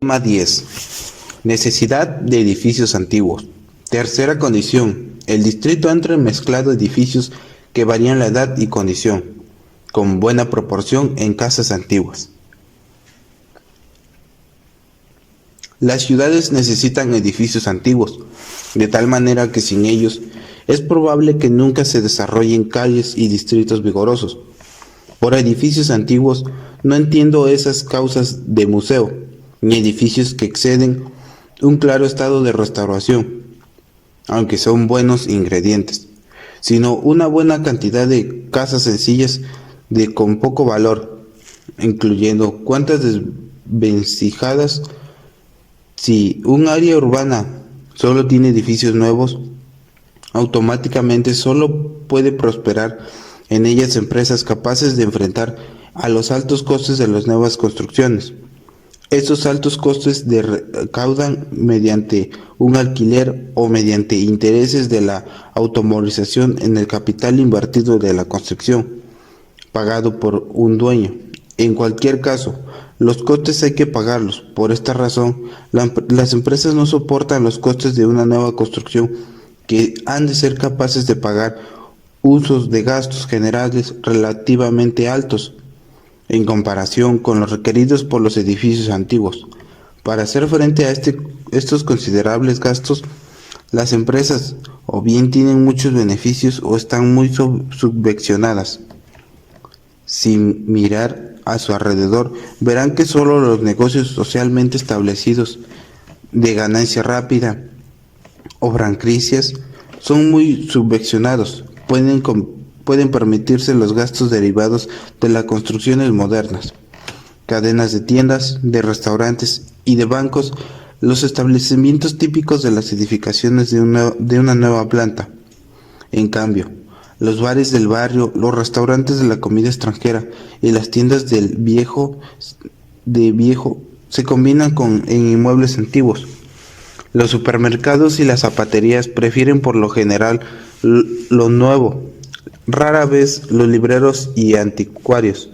Tema 10. Necesidad de edificios antiguos. Tercera condición. El distrito ha entremezclado edificios que varían la edad y condición, con buena proporción en casas antiguas. Las ciudades necesitan edificios antiguos, de tal manera que sin ellos es probable que nunca se desarrollen calles y distritos vigorosos. Por edificios antiguos no entiendo esas causas de museo, ni edificios que exceden un claro estado de restauración, aunque son buenos ingredientes, sino una buena cantidad de casas sencillas con poco valor, incluyendo cuantas desvencijadas. Si un área urbana solo tiene edificios nuevos, automáticamente solo puede prosperar en ellas empresas capaces de enfrentar a los altos costes de las nuevas construcciones. Estos altos costes recaudan mediante un alquiler o mediante intereses de la automorización en el capital invertido de la construcción, pagado por un dueño. En cualquier caso, los costes hay que pagarlos. Por esta razón, las empresas no soportan los costes de una nueva construcción, que han de ser capaces de pagar usos de gastos generales relativamente altos en comparación con los requeridos por los edificios antiguos. Para hacer frente a estos considerables gastos, las empresas o bien tienen muchos beneficios o están muy subvencionadas. Sin mirar a su alrededor, verán que solo los negocios socialmente establecidos de ganancia rápida o franquicias son muy subvencionados, pueden permitirse los gastos derivados de las construcciones modernas, cadenas de tiendas, de restaurantes y de bancos, los establecimientos típicos de las edificaciones de una nueva planta. En cambio, los bares del barrio, los restaurantes de la comida extranjera y las tiendas del viejo se combinan en inmuebles antiguos. Los supermercados y las zapaterías prefieren por lo general lo nuevo, rara vez los libreros y anticuarios.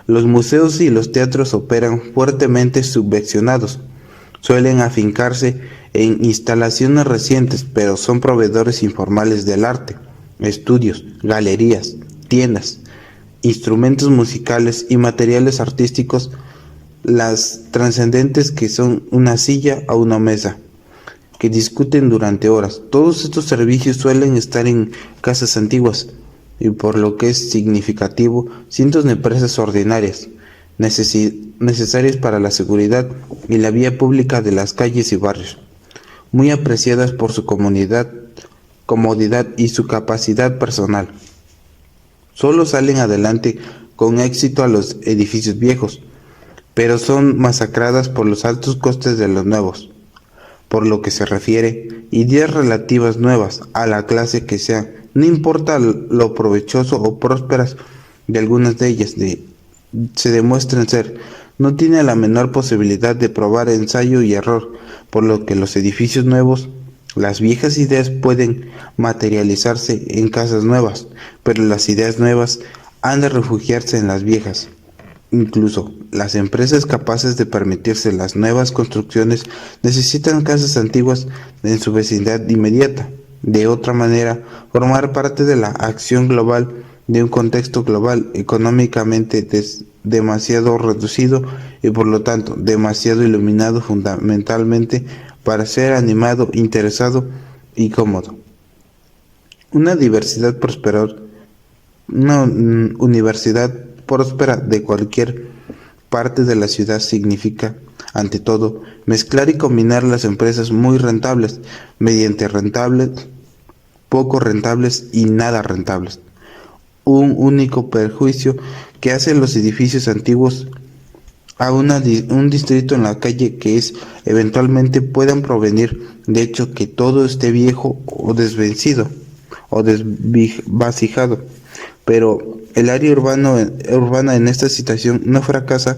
Los museos y los teatros operan fuertemente subvencionados. Suelen afincarse en instalaciones recientes, pero son proveedores informales del arte, estudios, galerías, tiendas, instrumentos musicales y materiales artísticos, las trascendentes que son una silla o una mesa, que discuten durante horas. Todos estos servicios suelen estar en casas antiguas, y por lo que es significativo, cientos de empresas ordinarias, necesarias para la seguridad y la vía pública de las calles y barrios, muy apreciadas por su comodidad y su capacidad personal. Solo salen adelante con éxito a los edificios viejos, pero son masacradas por los altos costes de los nuevos. Por lo que se refiere, ideas relativas nuevas a la clase que sean, no importa lo provechoso o prósperas de algunas de ellas se demuestren ser, no tiene la menor posibilidad de probar ensayo y error, por lo que los edificios nuevos, las viejas ideas pueden materializarse en casas nuevas, pero las ideas nuevas han de refugiarse en las viejas. Incluso las empresas capaces de permitirse las nuevas construcciones necesitan casas antiguas en su vecindad inmediata. De otra manera, formar parte de la acción global de un contexto global económicamente demasiado reducido y por lo tanto demasiado iluminado fundamentalmente para ser animado, interesado y cómodo. Una universidad próspera de cualquier parte de la ciudad significa, ante todo, mezclar y combinar las empresas muy rentables mediante rentables, poco rentables y nada rentables. Un único perjuicio que hace los edificios antiguos a un distrito en la calle que es eventualmente puedan provenir de hecho que todo esté viejo o desvencido o desvacijado, pero el área urbana en esta situación no fracasa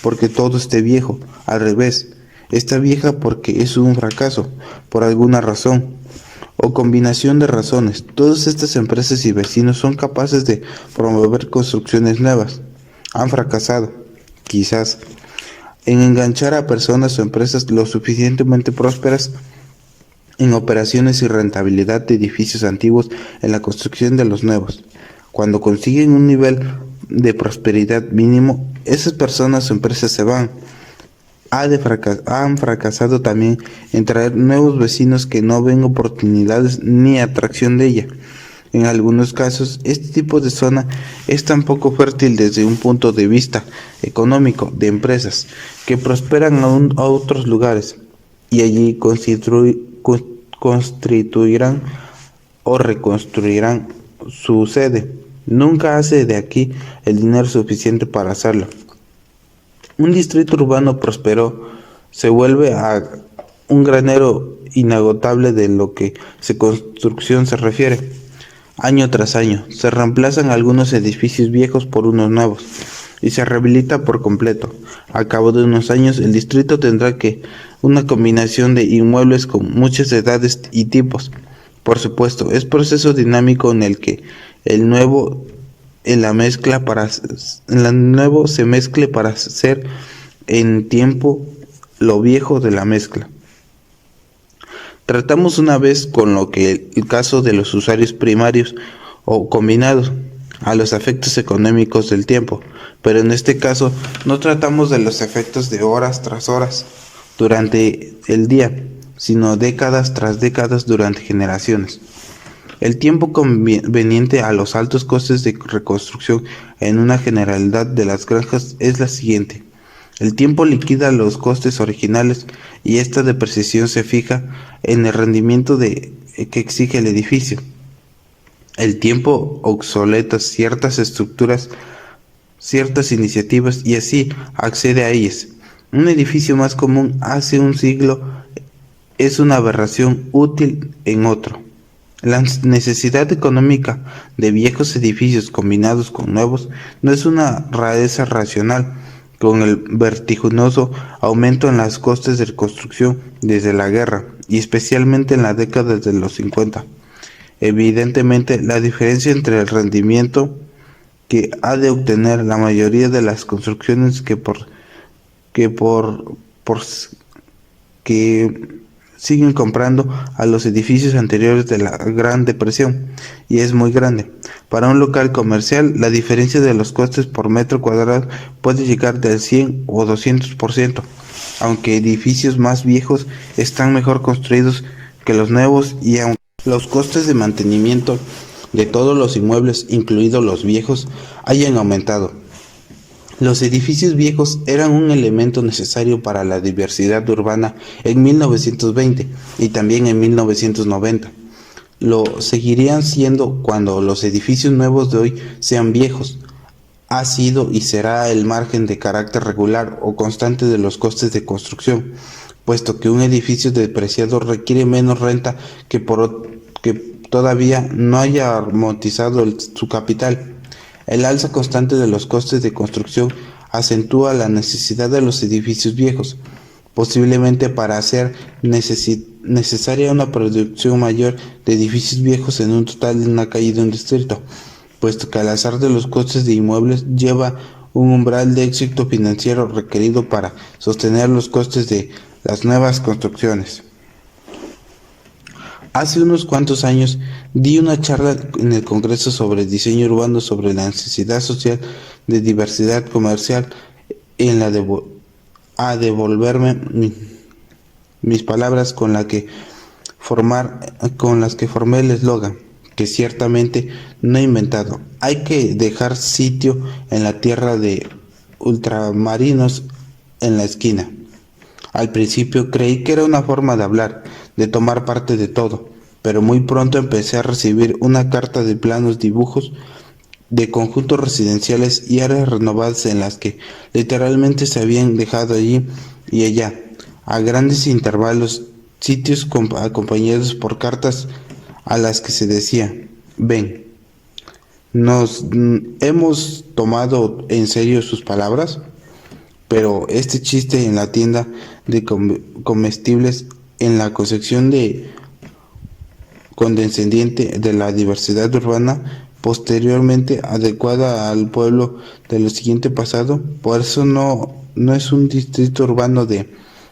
porque todo esté viejo, al revés, está vieja porque es un fracaso, por alguna razón o combinación de razones. Todas estas empresas y vecinos son capaces de promover construcciones nuevas. Han fracasado, quizás, en enganchar a personas o empresas lo suficientemente prósperas en operaciones y rentabilidad de edificios antiguos en la construcción de los nuevos. Cuando consiguen un nivel de prosperidad mínimo, esas personas o empresas se van. Han fracasado también en traer nuevos vecinos que no ven oportunidades ni atracción de ella. En algunos casos, este tipo de zona es tan poco fértil desde un punto de vista económico de empresas que prosperan a otros lugares y allí constituirán o reconstruirán su sede. Nunca hace de aquí el dinero suficiente para hacerlo. Un distrito urbano próspero se vuelve a un granero inagotable de lo que construcción se refiere. Año tras año, se reemplazan algunos edificios viejos por unos nuevos y se rehabilita por completo. Al cabo de unos años, el distrito tendrá que una combinación de inmuebles con muchas edades y tipos. Por supuesto, es proceso dinámico en el que el nuevo se mezcle para hacer en tiempo lo viejo de la mezcla. Tratamos una vez con lo que el caso de los usuarios primarios o combinados a los efectos económicos del tiempo, pero en este caso no tratamos de los efectos de horas tras horas durante el día, sino décadas tras décadas durante generaciones. El tiempo conveniente a los altos costes de reconstrucción en una generalidad de las granjas es la siguiente. El tiempo liquida los costes originales y esta depreciación se fija en el rendimiento que exige el edificio. El tiempo obsoleta ciertas estructuras, ciertas iniciativas y así accede a ellas. Un edificio más común hace un siglo es una aberración útil en otro. La necesidad económica de viejos edificios combinados con nuevos no es una rareza racional, con el vertiginoso aumento en los costes de construcción desde la guerra y especialmente en la década de los 50. Evidentemente, la diferencia entre el rendimiento que ha de obtener la mayoría de las construcciones que siguen comprando a los edificios anteriores de la Gran Depresión y es muy grande. Para un local comercial, la diferencia de los costes por metro cuadrado puede llegar del 100 o 200%, aunque edificios más viejos están mejor construidos que los nuevos y aunque los costes de mantenimiento de todos los inmuebles, incluidos los viejos, hayan aumentado. Los edificios viejos eran un elemento necesario para la diversidad urbana en 1920 y también en 1990. Lo seguirían siendo cuando los edificios nuevos de hoy sean viejos. Ha sido y será el margen de carácter regular o constante de los costes de construcción, puesto que un edificio depreciado requiere menos renta que todavía no haya amortizado su capital. El alza constante de los costes de construcción acentúa la necesidad de los edificios viejos, posiblemente para hacer necesaria una producción mayor de edificios viejos en un total de una calle de un distrito, puesto que al azar de los costes de inmuebles lleva un umbral de éxito financiero requerido para sostener los costes de las nuevas construcciones. Hace unos cuantos años di una charla en el Congreso sobre diseño urbano sobre la necesidad social de diversidad comercial a devolverme mis palabras con las que formé el eslogan, que ciertamente no he inventado. Hay que dejar sitio en la tierra de ultramarinos en la esquina. Al principio creí que era una forma de hablar, de tomar parte de todo, pero muy pronto empecé a recibir una carta de planos, dibujos de conjuntos residenciales y áreas renovadas en las que literalmente se habían dejado allí y allá, a grandes intervalos, sitios acompañados por cartas a las que se decía: ven, nos hemos tomado en serio sus palabras, pero este chiste en la tienda de comestibles en la concepción condescendiente de la diversidad urbana posteriormente adecuada al pueblo de lo siguiente pasado, por eso no no es un distrito urbano de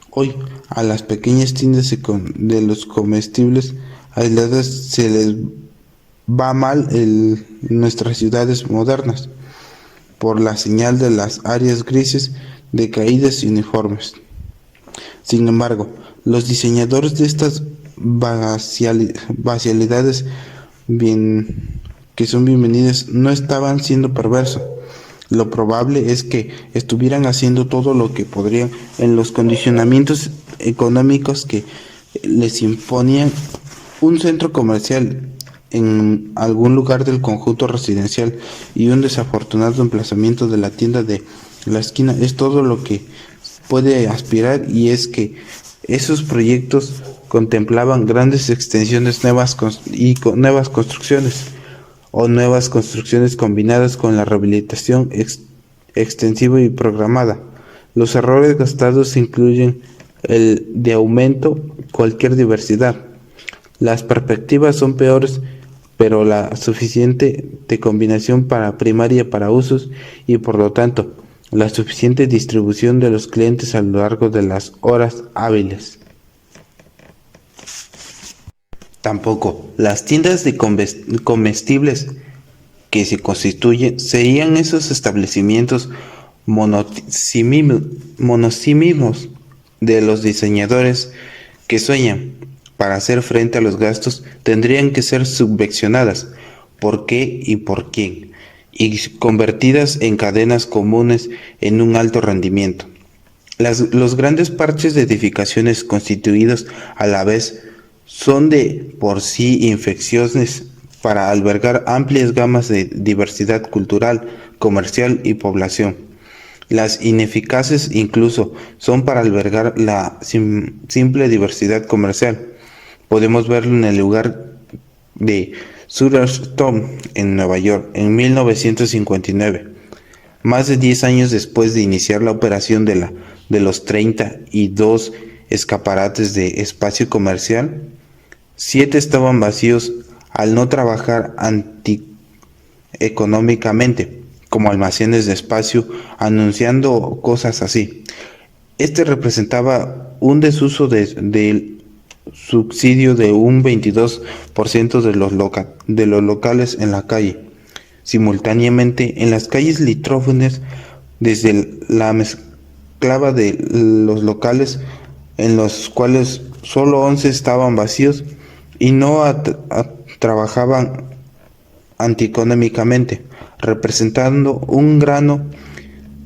hoy. A las pequeñas tiendas de los comestibles aisladas se les va mal en nuestras ciudades modernas por la señal de las áreas grises decaídas y uniformes. Sin embargo, los diseñadores de estas vacialidades que son bienvenidas no estaban siendo perversos. Lo probable es que estuvieran haciendo todo lo que podrían en los condicionamientos económicos que les imponían un centro comercial en algún lugar del conjunto residencial y un desafortunado emplazamiento de la tienda de la esquina es todo lo que puede aspirar, y es que esos proyectos contemplaban grandes extensiones nuevas construcciones o nuevas construcciones combinadas con la rehabilitación extensiva y programada. Los errores gastados incluyen el de aumento cualquier diversidad. Las perspectivas son peores, pero la suficiente de combinación primaria para usos y por lo tanto la suficiente distribución de los clientes a lo largo de las horas hábiles. Tampoco las tiendas de comestibles que se constituyen serían esos establecimientos monosímimos de los diseñadores que sueñan. Para hacer frente a los gastos tendrían que ser subvencionadas. ¿Por qué y por quién? Y convertidas en cadenas comunes en un alto rendimiento. Los grandes parches de edificaciones constituidos a la vez son de por sí infecciones para albergar amplias gamas de diversidad cultural, comercial y población. Las ineficaces incluso son para albergar la simple diversidad comercial. Podemos verlo en el lugar de Shutterstown en Nueva York en 1959. Más de 10 años después de iniciar la operación de los 32 escaparates de espacio comercial, 7 estaban vacíos al no trabajar antieconómicamente como almacenes de espacio, anunciando cosas así. Este representaba un desuso del subsidio de un 22% de los locales en la calle. Simultáneamente, en las calles litrófones, desde la mezclava de los locales en los cuales solo 11 estaban vacíos y no trabajaban antieconómicamente, representando un grano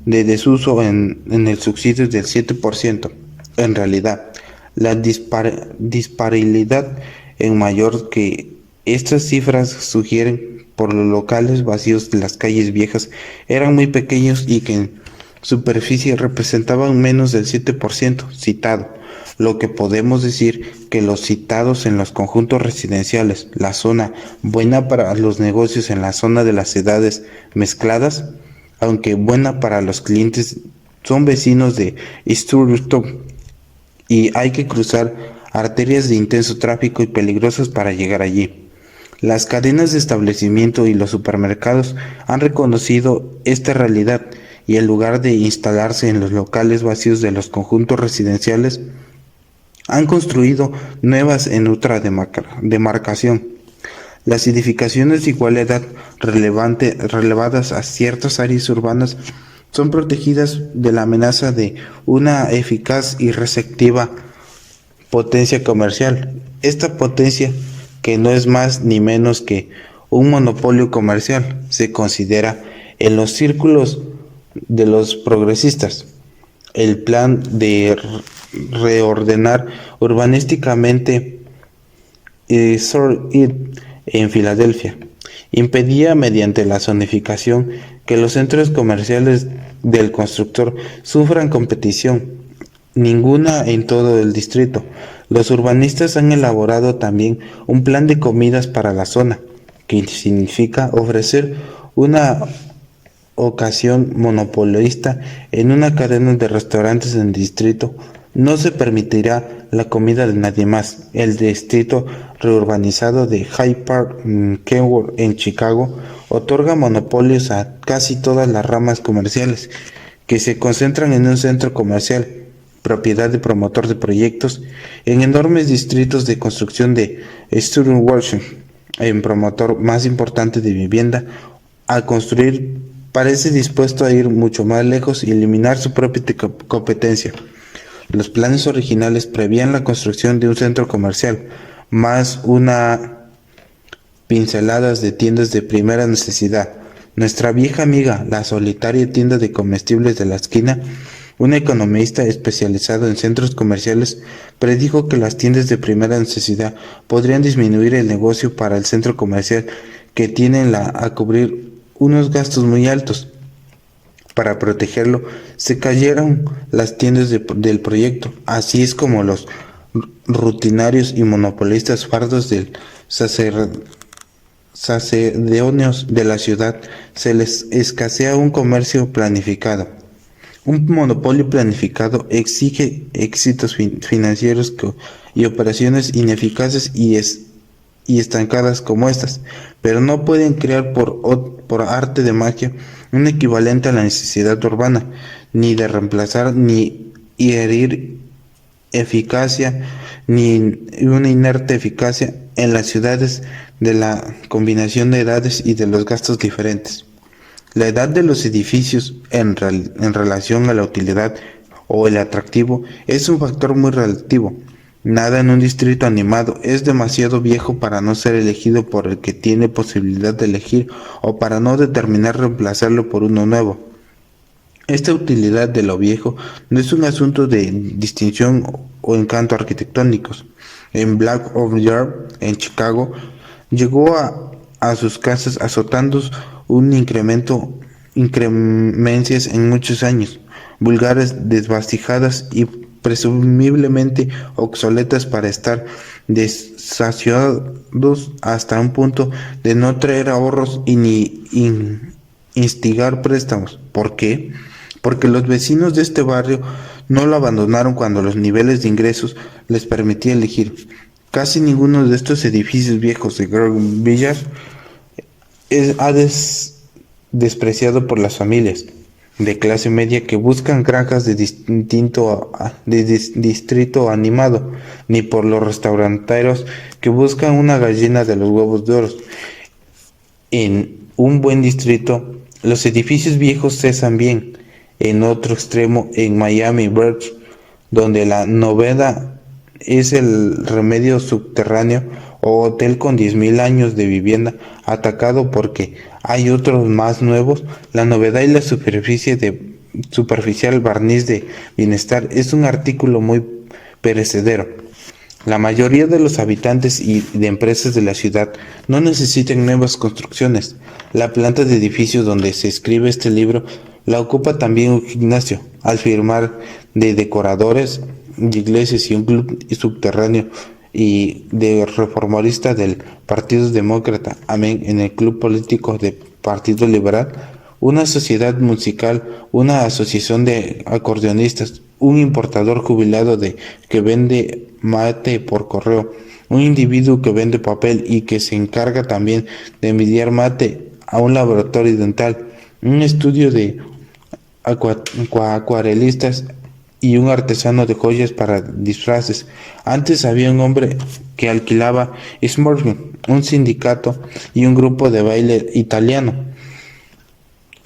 de desuso en el subsidio del 7%. En realidad, la disparidad en mayor que estas cifras sugieren por los locales vacíos de las calles viejas eran muy pequeños y que en superficie representaban menos del 7% citado, lo que podemos decir que los citados en los conjuntos residenciales, la zona buena para los negocios en la zona de las edades mezcladas, aunque buena para los clientes, son vecinos de Shutterstown y hay que cruzar arterias de intenso tráfico y peligrosas para llegar allí. Las cadenas de establecimiento y los supermercados han reconocido esta realidad y en lugar de instalarse en los locales vacíos de los conjuntos residenciales, han construido nuevas en otra demarcación. Las edificaciones de igual edad relevadas a ciertas áreas urbanas son protegidas de la amenaza de una eficaz y receptiva potencia comercial. Esta potencia, que no es más ni menos que un monopolio comercial, se considera en los círculos de los progresistas. El plan de reordenar urbanísticamente en Filadelfia impedía mediante la zonificación que los centros comerciales del constructor sufran competición ninguna en todo el distrito. Los urbanistas han elaborado también un plan de comidas para la zona, que significa ofrecer una ocasión monopolista en una cadena de restaurantes en el distrito. No se permitirá la comida de nadie más. El distrito reurbanizado de Hyde Park, Kenwood en Chicago, otorga monopolios a casi todas las ramas comerciales que se concentran en un centro comercial, propiedad de promotor de proyectos, en enormes distritos de construcción de Stuttgart, el promotor más importante de vivienda, al construir parece dispuesto a ir mucho más lejos y eliminar su propia competencia. Los planes originales prevían la construcción de un centro comercial, más una pinceladas de tiendas de primera necesidad. Nuestra vieja amiga, la solitaria tienda de comestibles de la esquina, un economista especializado en centros comerciales, predijo que las tiendas de primera necesidad podrían disminuir el negocio para el centro comercial, que tienen a cubrir unos gastos muy altos. Para protegerlo, se cayeron las tiendas del proyecto. Así es como los rutinarios y monopolistas fardos del sacerdotes de la ciudad se les escasea un comercio planificado. Un monopolio planificado exige éxitos financieros y operaciones ineficaces y estancadas como estas, pero no pueden crear por arte de magia un equivalente a la necesidad urbana, ni de reemplazar ni herir eficacia, ni una inerte eficacia en las ciudades de la combinación de edades y de los gastos diferentes. La edad de los edificios en relación a la utilidad o el atractivo es un factor muy relativo. Nada en un distrito animado es demasiado viejo para no ser elegido por el que tiene posibilidad de elegir o para no determinar reemplazarlo por uno nuevo. Esta utilidad de lo viejo no es un asunto de distinción o encanto arquitectónicos. En Black Oak Yard, en Chicago, llegó a sus casas azotando un incremencias en muchos años, vulgares, desvastijadas y presumiblemente obsoletas para estar desaciados hasta un punto de no traer ahorros y ni instigar préstamos. ¿Por qué? Porque los vecinos de este barrio no lo abandonaron cuando los niveles de ingresos les permitía elegir. Casi ninguno de estos edificios viejos de Grove Village despreciado por las familias de clase media que buscan granjas de distrito animado, ni por los restauranteros que buscan una gallina de los huevos de oro. En un buen distrito, los edificios viejos cesan bien. En otro extremo, en Miami Beach, donde la novedad es el remedio subterráneo o hotel con 10.000 años de vivienda atacado porque hay otros más nuevos, la novedad y la superficial barniz de bienestar es un artículo muy perecedero. La mayoría de los habitantes y de empresas de la ciudad no necesitan nuevas construcciones. La planta de edificio donde se escribe este libro la ocupa también un gimnasio, al firmar de decoradores de iglesias y un club subterráneo y de reformista del Partido Demócrata, amén, en el club político del Partido Liberal, una sociedad musical, una asociación de acordeonistas, un importador jubilado que vende mate por correo, un individuo que vende papel y que se encarga también de enviar mate a un laboratorio dental, un estudio de acuarelistas y un artesano de joyas para disfraces. Antes había un hombre que alquilaba Smorgasbord, un sindicato y un grupo de baile italiano.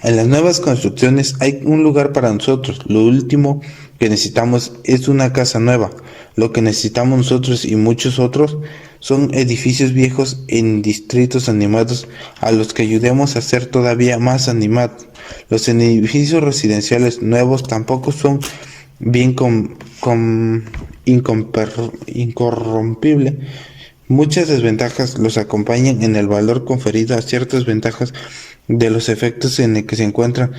En las nuevas construcciones hay un lugar para nosotros. Lo último que necesitamos es una casa nueva. Lo que necesitamos nosotros y muchos otros son edificios viejos en distritos animados a los que ayudemos a ser todavía más animados. Los edificios residenciales nuevos tampoco son bien incorrompible. Muchas desventajas los acompañan en el valor conferido a ciertas ventajas de los efectos en el que se encuentran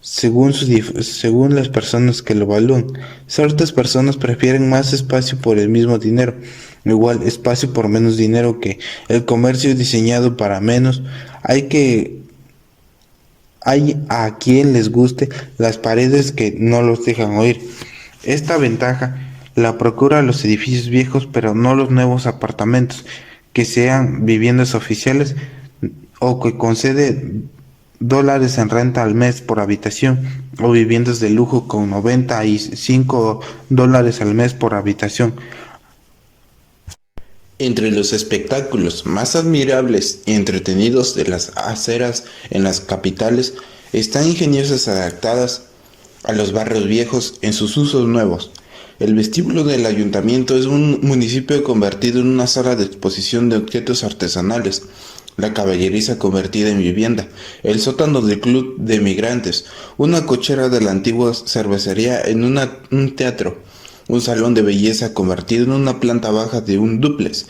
según las personas que lo evalúan. Ciertas personas prefieren más espacio por el mismo dinero, igual espacio por menos dinero que el comercio diseñado para menos. Hay a quien les guste las paredes que no los dejan oír. Esta ventaja la procura los edificios viejos, pero no los nuevos apartamentos, que sean viviendas oficiales o que concede $100 en renta al mes por habitación, o viviendas de lujo con $95 al mes por habitación. Entre los espectáculos más admirables y entretenidos de las aceras en las capitales están ingeniosas adaptadas a los barrios viejos en sus usos nuevos. El vestíbulo del ayuntamiento es un municipio convertido en una sala de exposición de objetos artesanales, la caballeriza convertida en vivienda, el sótano del club de migrantes, una cochera de la antigua cervecería en un teatro, un salón de belleza convertido en una planta baja de un dúplex,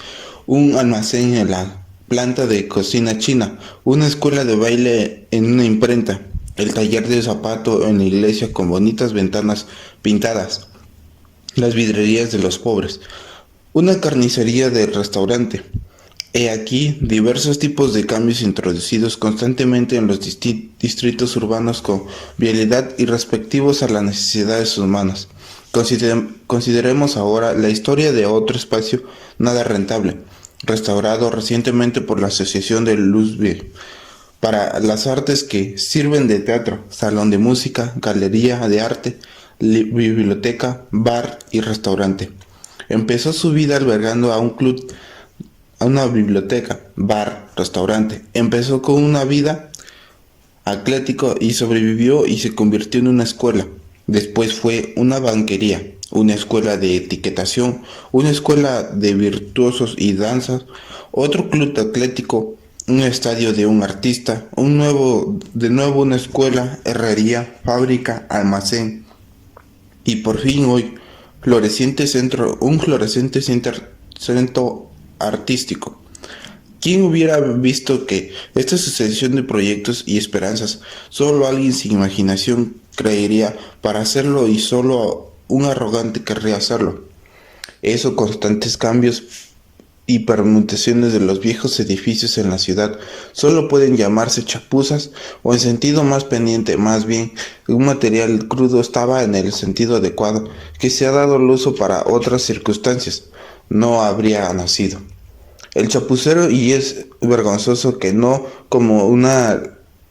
un almacén en la planta de cocina china, una escuela de baile en una imprenta, el taller de zapato en la iglesia con bonitas ventanas pintadas, las vidrieras de los pobres, una carnicería de restaurante. He aquí diversos tipos de cambios introducidos constantemente en los distritos urbanos con vialidad y respectivos a las necesidades humanas. Consideremos ahora la historia de otro espacio nada rentable, restaurado recientemente por la Asociación de Louisville para las artes, que sirven de teatro, salón de música, galería de arte, biblioteca, bar y restaurante. Empezó su vida albergando a un club, a una biblioteca, bar, restaurante. Empezó con una vida atlético y sobrevivió y se convirtió en una escuela. Después fue una banquería, una escuela de etiquetación, una escuela de virtuosos y danzas, otro club atlético, un estadio de un artista, de nuevo una escuela, herrería, fábrica, almacén y por fin hoy un floreciente centro artístico. ¿Quién hubiera visto que esta sucesión de proyectos y esperanzas solo alguien sin imaginación creería para hacerlo y solo un arrogante querría hacerlo? Esos constantes cambios y permutaciones de los viejos edificios en la ciudad solo pueden llamarse chapuzas, o en sentido más pendiente, más bien, un material crudo estaba en el sentido adecuado, que se ha dado el uso para otras circunstancias, no habría nacido. El chapucero, y es vergonzoso que no como una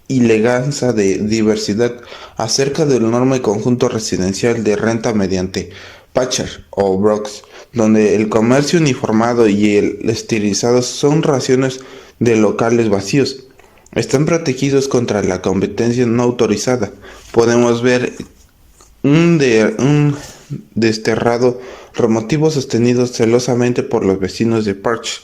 ileganza de diversidad acerca del enorme conjunto residencial de renta mediante Patcher o Brooks, donde el comercio uniformado y el estilizado son raciones de locales vacíos. Están protegidos contra la competencia no autorizada. Podemos ver un desterrado remotivo sostenido celosamente por los vecinos de Parch,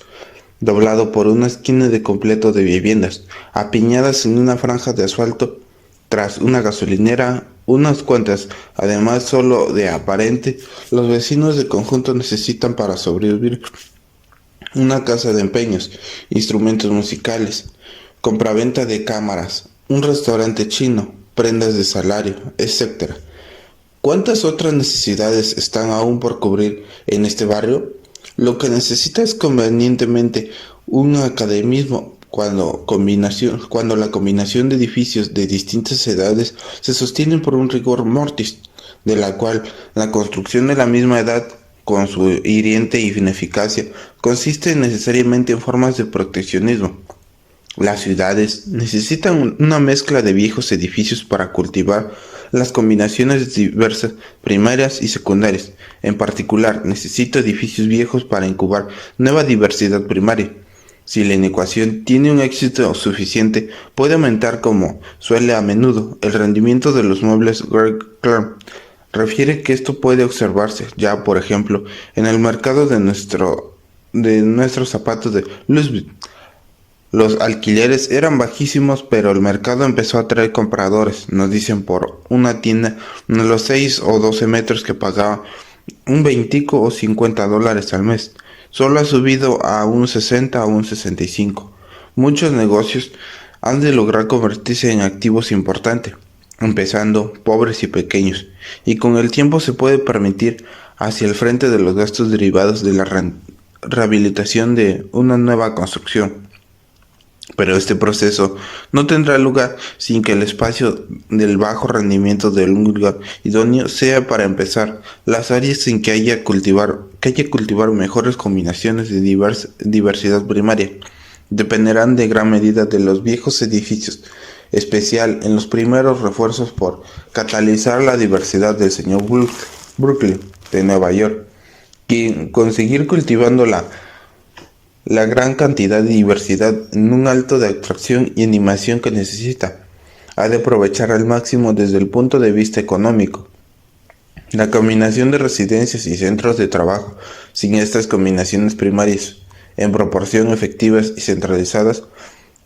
doblado por una esquina de completo de viviendas, apiñadas en una franja de asfalto, tras una gasolinera, unas cuantas, además solo de aparente, los vecinos de conjunto necesitan para sobrevivir una casa de empeños, instrumentos musicales, compraventa de cámaras, un restaurante chino, prendas de salario, etc. ¿Cuántas otras necesidades están aún por cubrir en este barrio? Lo que necesita es convenientemente un academismo cuando la combinación de edificios de distintas edades se sostienen por un rigor mortis, de la cual la construcción de la misma edad, con su hiriente ineficacia, consiste necesariamente en formas de proteccionismo. Las ciudades necesitan una mezcla de viejos edificios para cultivar las combinaciones diversas primarias y secundarias. En particular, necesita edificios viejos para incubar nueva diversidad primaria. Si la inecuación tiene un éxito suficiente, puede aumentar, como suele a menudo, el rendimiento de los muebles. Greg Clark refiere que esto puede observarse ya, por ejemplo, en el mercado de nuestros zapatos de Louisville. Los alquileres eran bajísimos, pero el mercado empezó a atraer compradores. Nos dicen por una tienda de los 6 o 12 metros que pagaba un 20 o $50 al mes. Solo ha subido a un 60 o un 65. Muchos negocios han de lograr convertirse en activos importantes, empezando pobres y pequeños, y con el tiempo se puede permitir hacia el frente de los gastos derivados de la rehabilitación de una nueva construcción. Pero este proceso no tendrá lugar sin que el espacio del bajo rendimiento del lugar idóneo sea, para empezar, las áreas en que haya cultivar mejores combinaciones de diversidad primaria. Dependerán de gran medida de los viejos edificios. especial en los primeros refuerzos por catalizar la diversidad del señor Brooklyn de Nueva York, quien conseguir cultivando la gran cantidad de diversidad en un alto de atracción y animación que necesita, ha de aprovechar al máximo desde el punto de vista económico. La combinación de residencias y centros de trabajo, sin estas combinaciones primarias en proporción efectivas y centralizadas,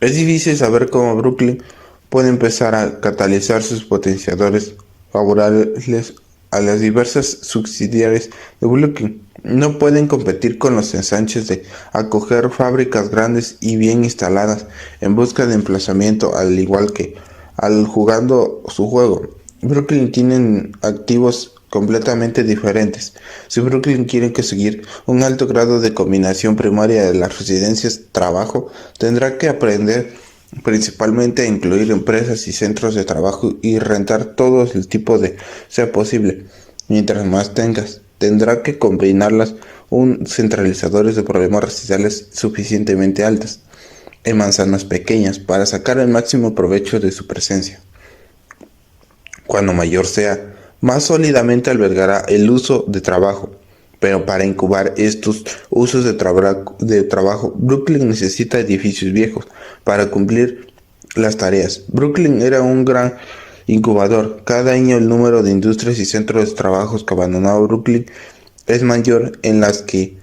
es difícil saber cómo Brooklyn puede empezar a catalizar sus potenciadores favorables a las diversas subsidiarias de Brooklyn. No pueden competir con los ensanches de acoger fábricas grandes y bien instaladas en busca de emplazamiento, al igual que al jugando su juego. Brooklyn tienen activos completamente diferentes. Si Brooklyn quiere conseguir un alto grado de combinación primaria de las residencias trabajo, tendrá que aprender principalmente a incluir empresas y centros de trabajo y rentar todo el tipo de sea posible. Mientras más tengas, tendrá que combinarlas un centralizadores de problemas residenciales suficientemente altas en manzanas pequeñas para sacar el máximo provecho de su presencia. Cuando mayor sea, más sólidamente albergará el uso de trabajo, pero para incubar estos usos de trabajo, Brooklyn necesita edificios viejos para cumplir las tareas. Brooklyn era un gran incubador. Cada año el número de industrias y centros de trabajo que abandonado Brooklyn es mayor en las que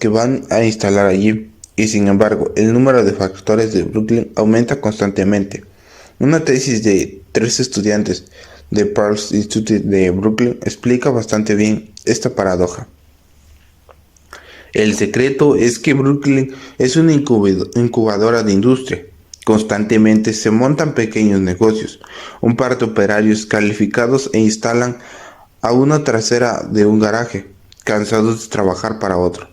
van a instalar allí, y sin embargo el número de factores de Brooklyn aumenta constantemente. Una tesis de 3 estudiantes de Pearl Institute de Brooklyn explica bastante bien esta paradoja. El secreto es que Brooklyn es una incubadora de industria. Constantemente se montan pequeños negocios, un par de operarios calificados e instalan a una trasera de un garaje, cansados de trabajar para otro.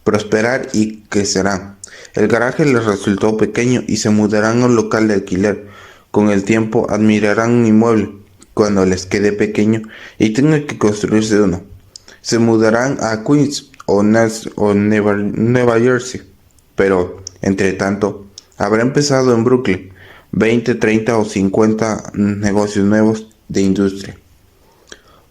Prosperar y crecerán. El garaje les resultó pequeño y se mudarán a un local de alquiler. Con el tiempo admirarán un inmueble. Cuando les quede pequeño y tengan que construirse uno, se mudarán a Queens o Nueva Jersey. Pero, entre tanto, habrá empezado en Brooklyn 20, 30 o 50 negocios nuevos de industria.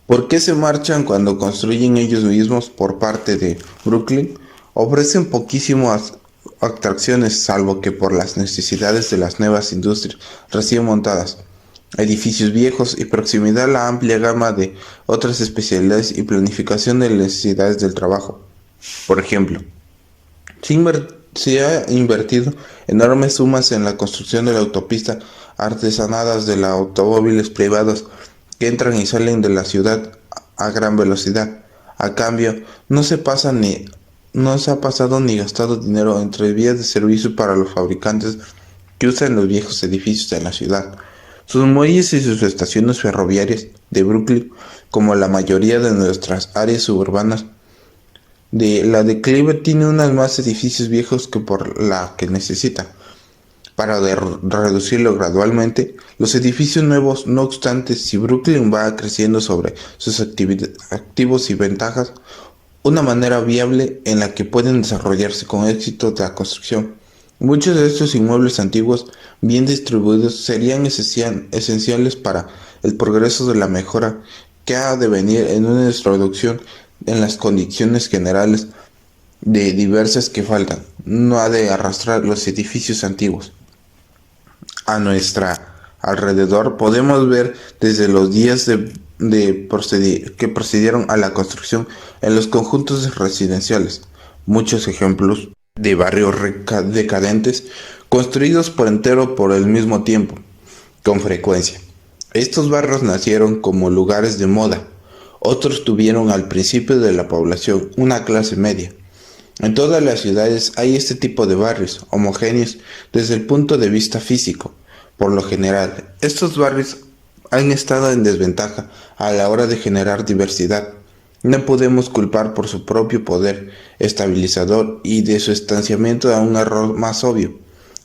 ¿Por qué se marchan cuando construyen ellos mismos por parte de Brooklyn? Ofrecen poquísimas atracciones, salvo que por las necesidades de las nuevas industrias recién montadas, edificios viejos y proximidad a la amplia gama de otras especialidades y planificación de las necesidades del trabajo. Por ejemplo, se ha invertido enormes sumas en la construcción de la autopista artesanadas de los automóviles privados que entran y salen de la ciudad a gran velocidad. A cambio, no se ha pasado ni gastado dinero entre vías de servicio para los fabricantes que usan los viejos edificios de la ciudad. Sus muelles y sus estaciones ferroviarias de Brooklyn, como la mayoría de nuestras áreas suburbanas, la declive tiene unos más edificios viejos que por la que necesita. Para reducirlo gradualmente, los edificios nuevos, no obstante, si Brooklyn va creciendo sobre sus activos y ventajas, una manera viable en la que pueden desarrollarse con éxito la construcción. Muchos de estos inmuebles antiguos, bien distribuidos, serían esenciales para el progreso de la mejora que ha de venir en una introducción en las condiciones generales de diversas que faltan. No ha de arrastrar los edificios antiguos. A nuestra alrededor podemos ver desde los días que procedieron a la construcción en los conjuntos residenciales muchos ejemplos de barrios decadentes construidos por entero por el mismo tiempo, con frecuencia. Estos barrios nacieron como lugares de moda. Otros tuvieron al principio de la población una clase media. En todas las ciudades hay este tipo de barrios, homogéneos desde el punto de vista físico. Por lo general, estos barrios han estado en desventaja a la hora de generar diversidad. No podemos culpar por su propio poder estabilizador y de su estanciamiento a un error más obvio,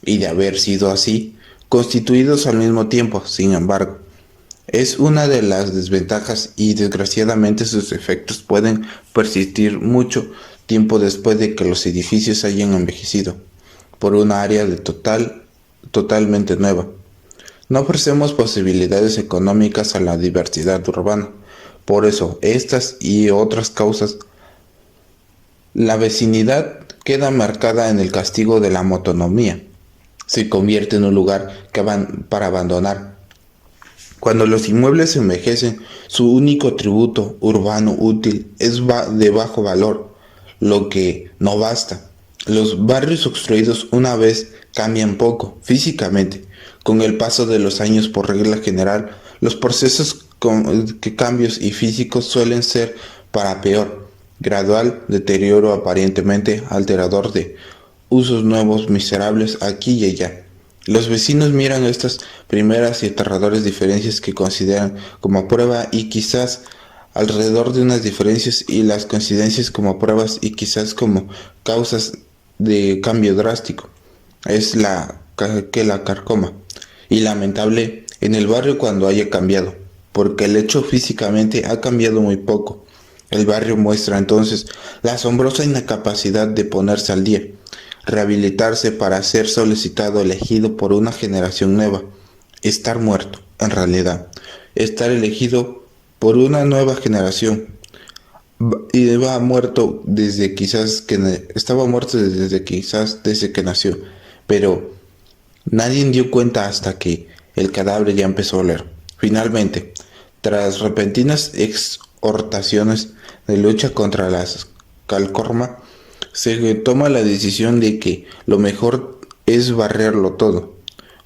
y de haber sido así, constituidos al mismo tiempo. Sin embargo, es una de las desventajas y desgraciadamente sus efectos pueden persistir mucho tiempo después de que los edificios hayan envejecido por una área totalmente nueva. No ofrecemos posibilidades económicas a la diversidad urbana. Por eso, estas y otras causas, la vecindad queda marcada en el castigo de la monotonía. Se convierte en un lugar para abandonar. Cuando los inmuebles envejecen, su único tributo urbano útil es de bajo valor, lo que no basta. Los barrios construidos una vez cambian poco físicamente. Con el paso de los años, por regla general, los procesos que cambios y físicos suelen ser para peor. Gradual deterioro aparentemente alterador de usos nuevos miserables aquí y allá. Los vecinos miran estas primeras y aterradoras diferencias que consideran como prueba y quizás alrededor de unas diferencias y las coincidencias como pruebas y quizás como causas de cambio drástico. Es que la carcoma y lamentable en el barrio cuando haya cambiado, porque el hecho físicamente ha cambiado muy poco. El barrio muestra entonces la asombrosa incapacidad de ponerse al día, rehabilitarse para ser solicitado, elegido por una generación nueva, estar muerto, en realidad, estar elegido por una nueva generación. Y estaba muerto desde que nació, pero nadie dio cuenta hasta que el cadáver ya empezó a oler. Finalmente, tras repentinas exhortaciones de lucha contra la calcorma, se toma la decisión de que lo mejor es barrerlo todo.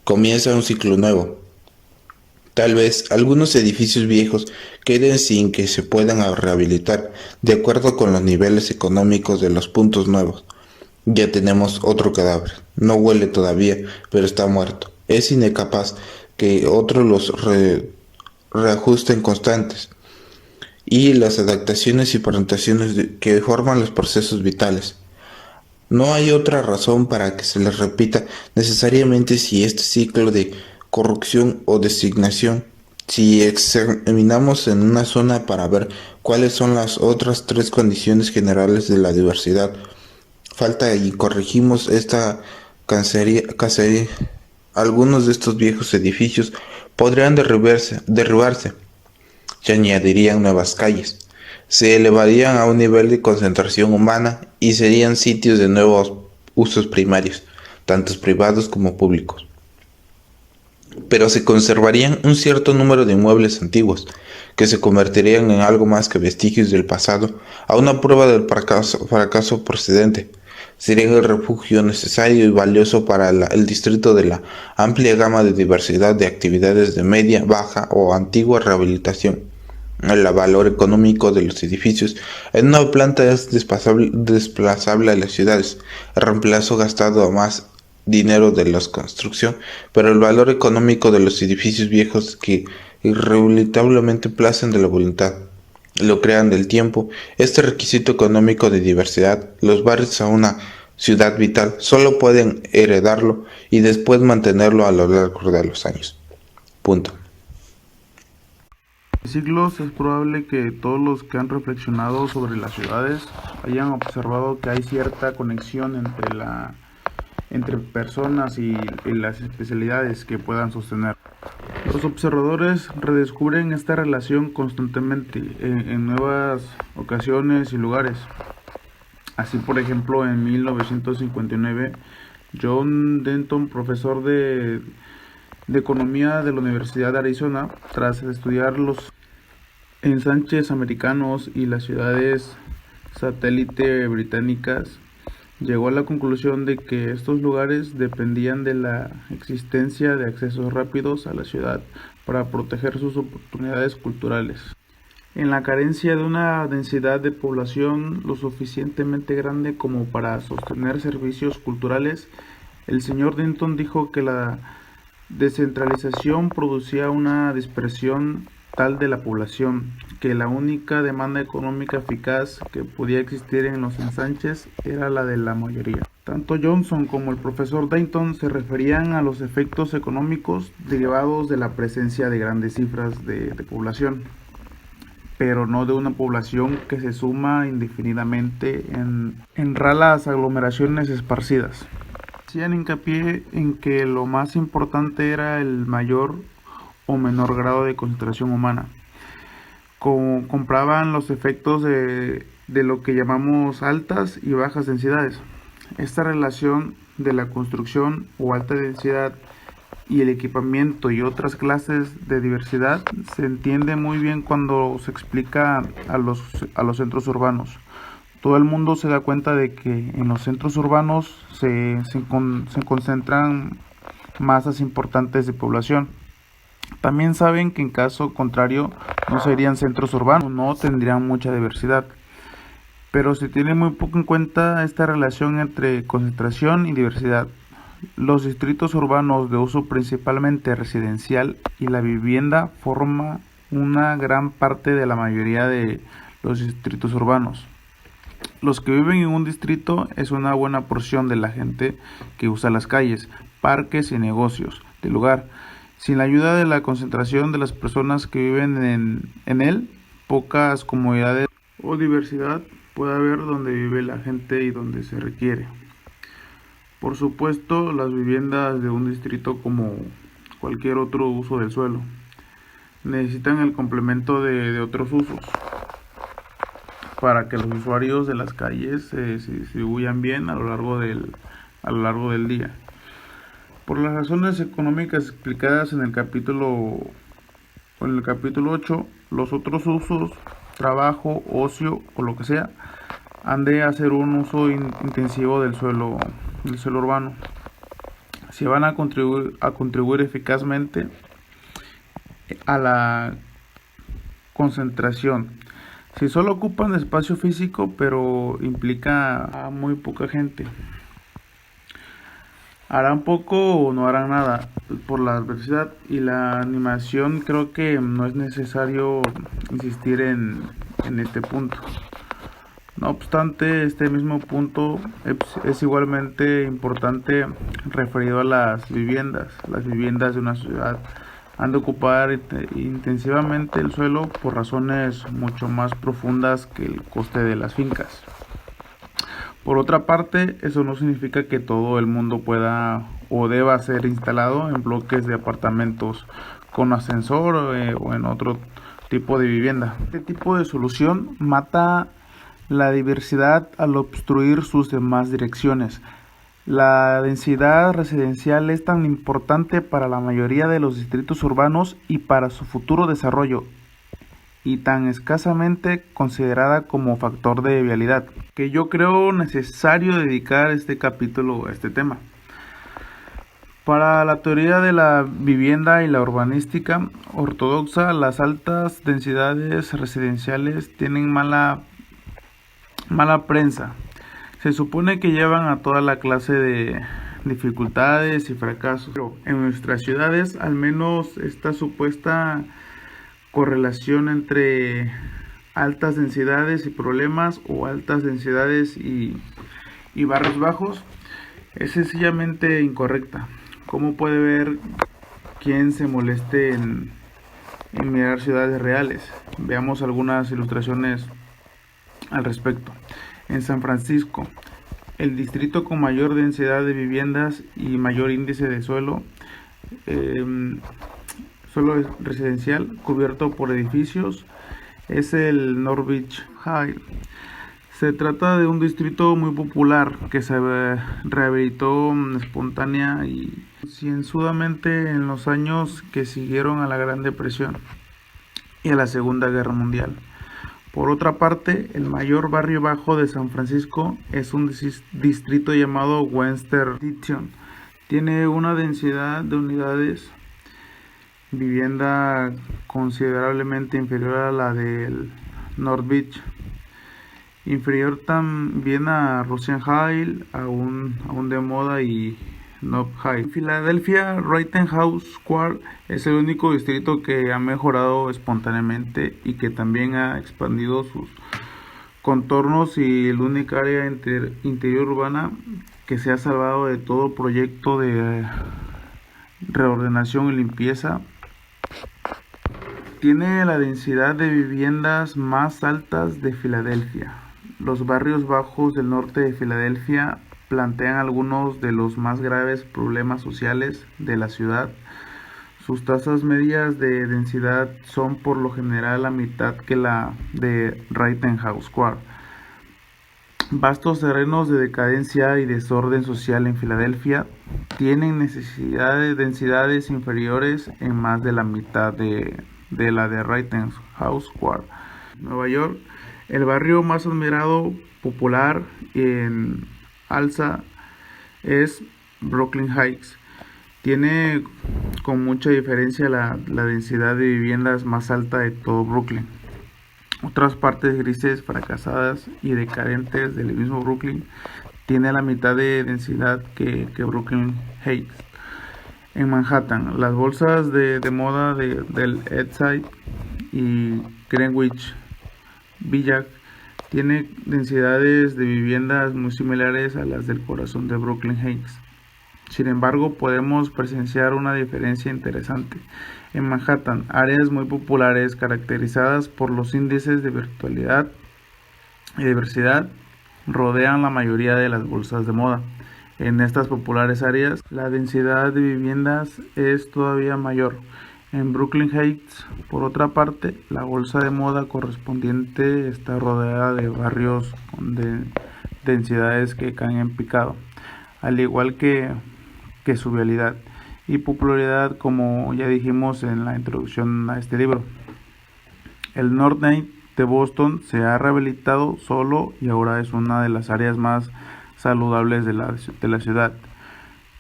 Comienza un ciclo nuevo. Tal vez algunos edificios viejos queden sin que se puedan rehabilitar de acuerdo con los niveles económicos de los puntos nuevos. Ya tenemos otro cadáver. No huele todavía, pero está muerto. Es incapaz que otros reajusten constantes y las adaptaciones y presentaciones que forman los procesos vitales. No hay otra razón para que se les repita necesariamente si este ciclo de corrupción o designación, si examinamos en una zona para ver cuáles son las otras tres condiciones generales de la diversidad, falta y corregimos esta cacería, algunos de estos viejos edificios podrían derribarse. Se añadirían nuevas calles, se elevarían a un nivel de concentración humana y serían sitios de nuevos usos primarios, tanto privados como públicos. Pero se conservarían un cierto número de inmuebles antiguos, que se convertirían en algo más que vestigios del pasado, a una prueba del fracaso procedente. Serían el refugio necesario y valioso para el distrito de la amplia gama de diversidad de actividades de media, baja o antigua rehabilitación. El valor económico de los edificios en una planta es desplazable a las ciudades. El reemplazo gastado a más dinero de la construcción, pero el valor económico de los edificios viejos que irrehabilitablemente placen de la voluntad, lo crean del tiempo. Este requisito económico de diversidad, los barrios a una ciudad vital solo pueden heredarlo y después mantenerlo a lo largo de los años. Punto. Siglos es probable que todos los que han reflexionado sobre las ciudades hayan observado que hay cierta conexión entre personas y las especialidades que puedan sostener. Los observadores redescubren esta relación constantemente en nuevas ocasiones y lugares. Así, por ejemplo, en 1959, John Denton, profesor de Economía de la Universidad de Arizona, tras estudiar los ensanches americanos y las ciudades satélite británicas, llegó a la conclusión de que estos lugares dependían de la existencia de accesos rápidos a la ciudad para proteger sus oportunidades culturales. En la carencia de una densidad de población lo suficientemente grande como para sostener servicios culturales, el señor Denton dijo que la descentralización producía una dispersión tal de la población, que la única demanda económica eficaz que podía existir en los ensanches era la de la mayoría. Tanto Johnson como el profesor Denton se referían a los efectos económicos derivados de la presencia de grandes cifras de población, pero no de una población que se suma indefinidamente en ralas aglomeraciones esparcidas. Hacían hincapié en que lo más importante era el mayor o menor grado de concentración humana. Compraban los efectos de lo que llamamos altas y bajas densidades. Esta relación de la construcción o alta densidad y el equipamiento y otras clases de diversidad se entiende muy bien cuando se explica a los centros urbanos. Todo el mundo se da cuenta de que en los centros urbanos se concentran masas importantes de población. También saben que en caso contrario no serían centros urbanos, no tendrían mucha diversidad. Pero se tiene muy poco en cuenta esta relación entre concentración y diversidad. Los distritos urbanos de uso principalmente residencial y la vivienda forman una gran parte de la mayoría de los distritos urbanos. Los que viven en un distrito es una buena porción de la gente que usa las calles, parques y negocios del lugar. Sin la ayuda de la concentración de las personas que viven en él, pocas comodidades o diversidad puede haber donde vive la gente y donde se requiere. Por supuesto, las viviendas de un distrito, como cualquier otro uso del suelo, necesitan el complemento de otros usos para que los usuarios de las calles se distribuyan bien a lo largo del día. Por las razones económicas explicadas en el capítulo 8, los otros usos, trabajo, ocio o lo que sea, han de hacer un uso intensivo del suelo urbano. Si van a contribuir eficazmente a la concentración. Si solo ocupan espacio físico, pero implica a muy poca gente, harán poco o no harán nada por la adversidad y la animación. Creo que no es necesario insistir en este punto. No obstante, este mismo punto es igualmente importante referido a las viviendas. Las viviendas de una ciudad han de ocupar intensivamente el suelo por razones mucho más profundas que el coste de las fincas. Por otra parte, eso no significa que todo el mundo pueda o deba ser instalado en bloques de apartamentos con ascensor o en otro tipo de vivienda. Este tipo de solución mata la diversidad al obstruir sus demás direcciones. La densidad residencial es tan importante para la mayoría de los distritos urbanos y para su futuro desarrollo, y tan escasamente considerada como factor de vialidad, que yo creo necesario dedicar este capítulo a este tema. Para la teoría de la vivienda y la urbanística ortodoxa, las altas densidades residenciales tienen mala prensa. Se supone que llevan a toda la clase de dificultades y fracasos. Pero en nuestras ciudades, al menos esta supuesta correlación entre altas densidades y problemas, o altas densidades y barrios bajos, es sencillamente incorrecta. ¿Cómo puede ver quién se moleste en mirar ciudades reales? Veamos algunas ilustraciones al respecto. En San Francisco, el distrito con mayor densidad de viviendas y mayor índice de suelo residencial cubierto por edificios, es el North Beach High. Se trata de un distrito muy popular que se rehabilitó espontánea y concienzudamente en los años que siguieron a la Gran Depresión y a la Segunda Guerra Mundial. Por otra parte, el mayor barrio bajo de San Francisco es un distrito llamado Western Addition. Tiene una densidad de unidades vivienda considerablemente inferior a la del North Beach, inferior también a Rosenheim, aún de moda, y North High. En Filadelfia, Rittenhouse Square es el único distrito que ha mejorado espontáneamente y que también ha expandido sus contornos, y el único área interior urbana que se ha salvado de todo proyecto de reordenación y limpieza. Tiene la densidad de viviendas más altas de Filadelfia. Los barrios bajos del norte de Filadelfia plantean algunos de los más graves problemas sociales de la ciudad. Sus tasas medias de densidad son por lo general la mitad que la de Rittenhouse Square. Vastos terrenos de decadencia y desorden social en Filadelfia tienen densidades inferiores en más de la mitad de la de Rittenhouse Square. Nueva York, el barrio más admirado, popular y en alza es Brooklyn Heights. Tiene con mucha diferencia la densidad de viviendas más alta de todo Brooklyn. Otras partes grises, fracasadas y decadentes del mismo Brooklyn tiene la mitad de densidad que Brooklyn Heights. En Manhattan, las bolsas de moda del East Side y Greenwich Village tiene densidades de viviendas muy similares a las del corazón de Brooklyn Heights. Sin embargo, podemos presenciar una diferencia interesante. En Manhattan, áreas muy populares caracterizadas por los índices de virtualidad y diversidad rodean la mayoría de las bolsas de moda. En estas populares áreas, la densidad de viviendas es todavía mayor. En Brooklyn Heights, por otra parte, la bolsa de moda correspondiente está rodeada de barrios con densidades que caen en picado, al igual que su vialidad y popularidad, como ya dijimos en la introducción a este libro. El North End de Boston se ha rehabilitado solo y ahora es una de las áreas más saludables de la ciudad.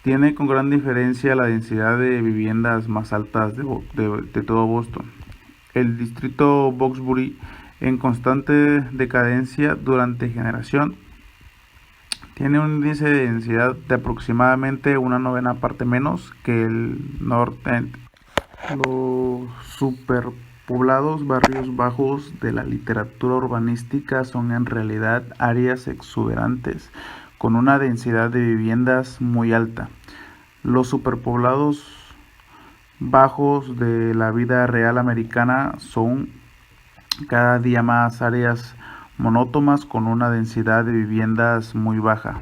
Tiene con gran diferencia la densidad de viviendas más altas de todo Boston. El distrito Boxbury, en constante decadencia durante generación, tiene un índice de densidad de aproximadamente una novena parte menos que el North End. Los superpoblados barrios bajos de la literatura urbanística son en realidad áreas exuberantes con una densidad de viviendas muy alta. Los superpoblados bajos de la vida real americana son cada día más áreas monótonas con una densidad de viviendas muy baja.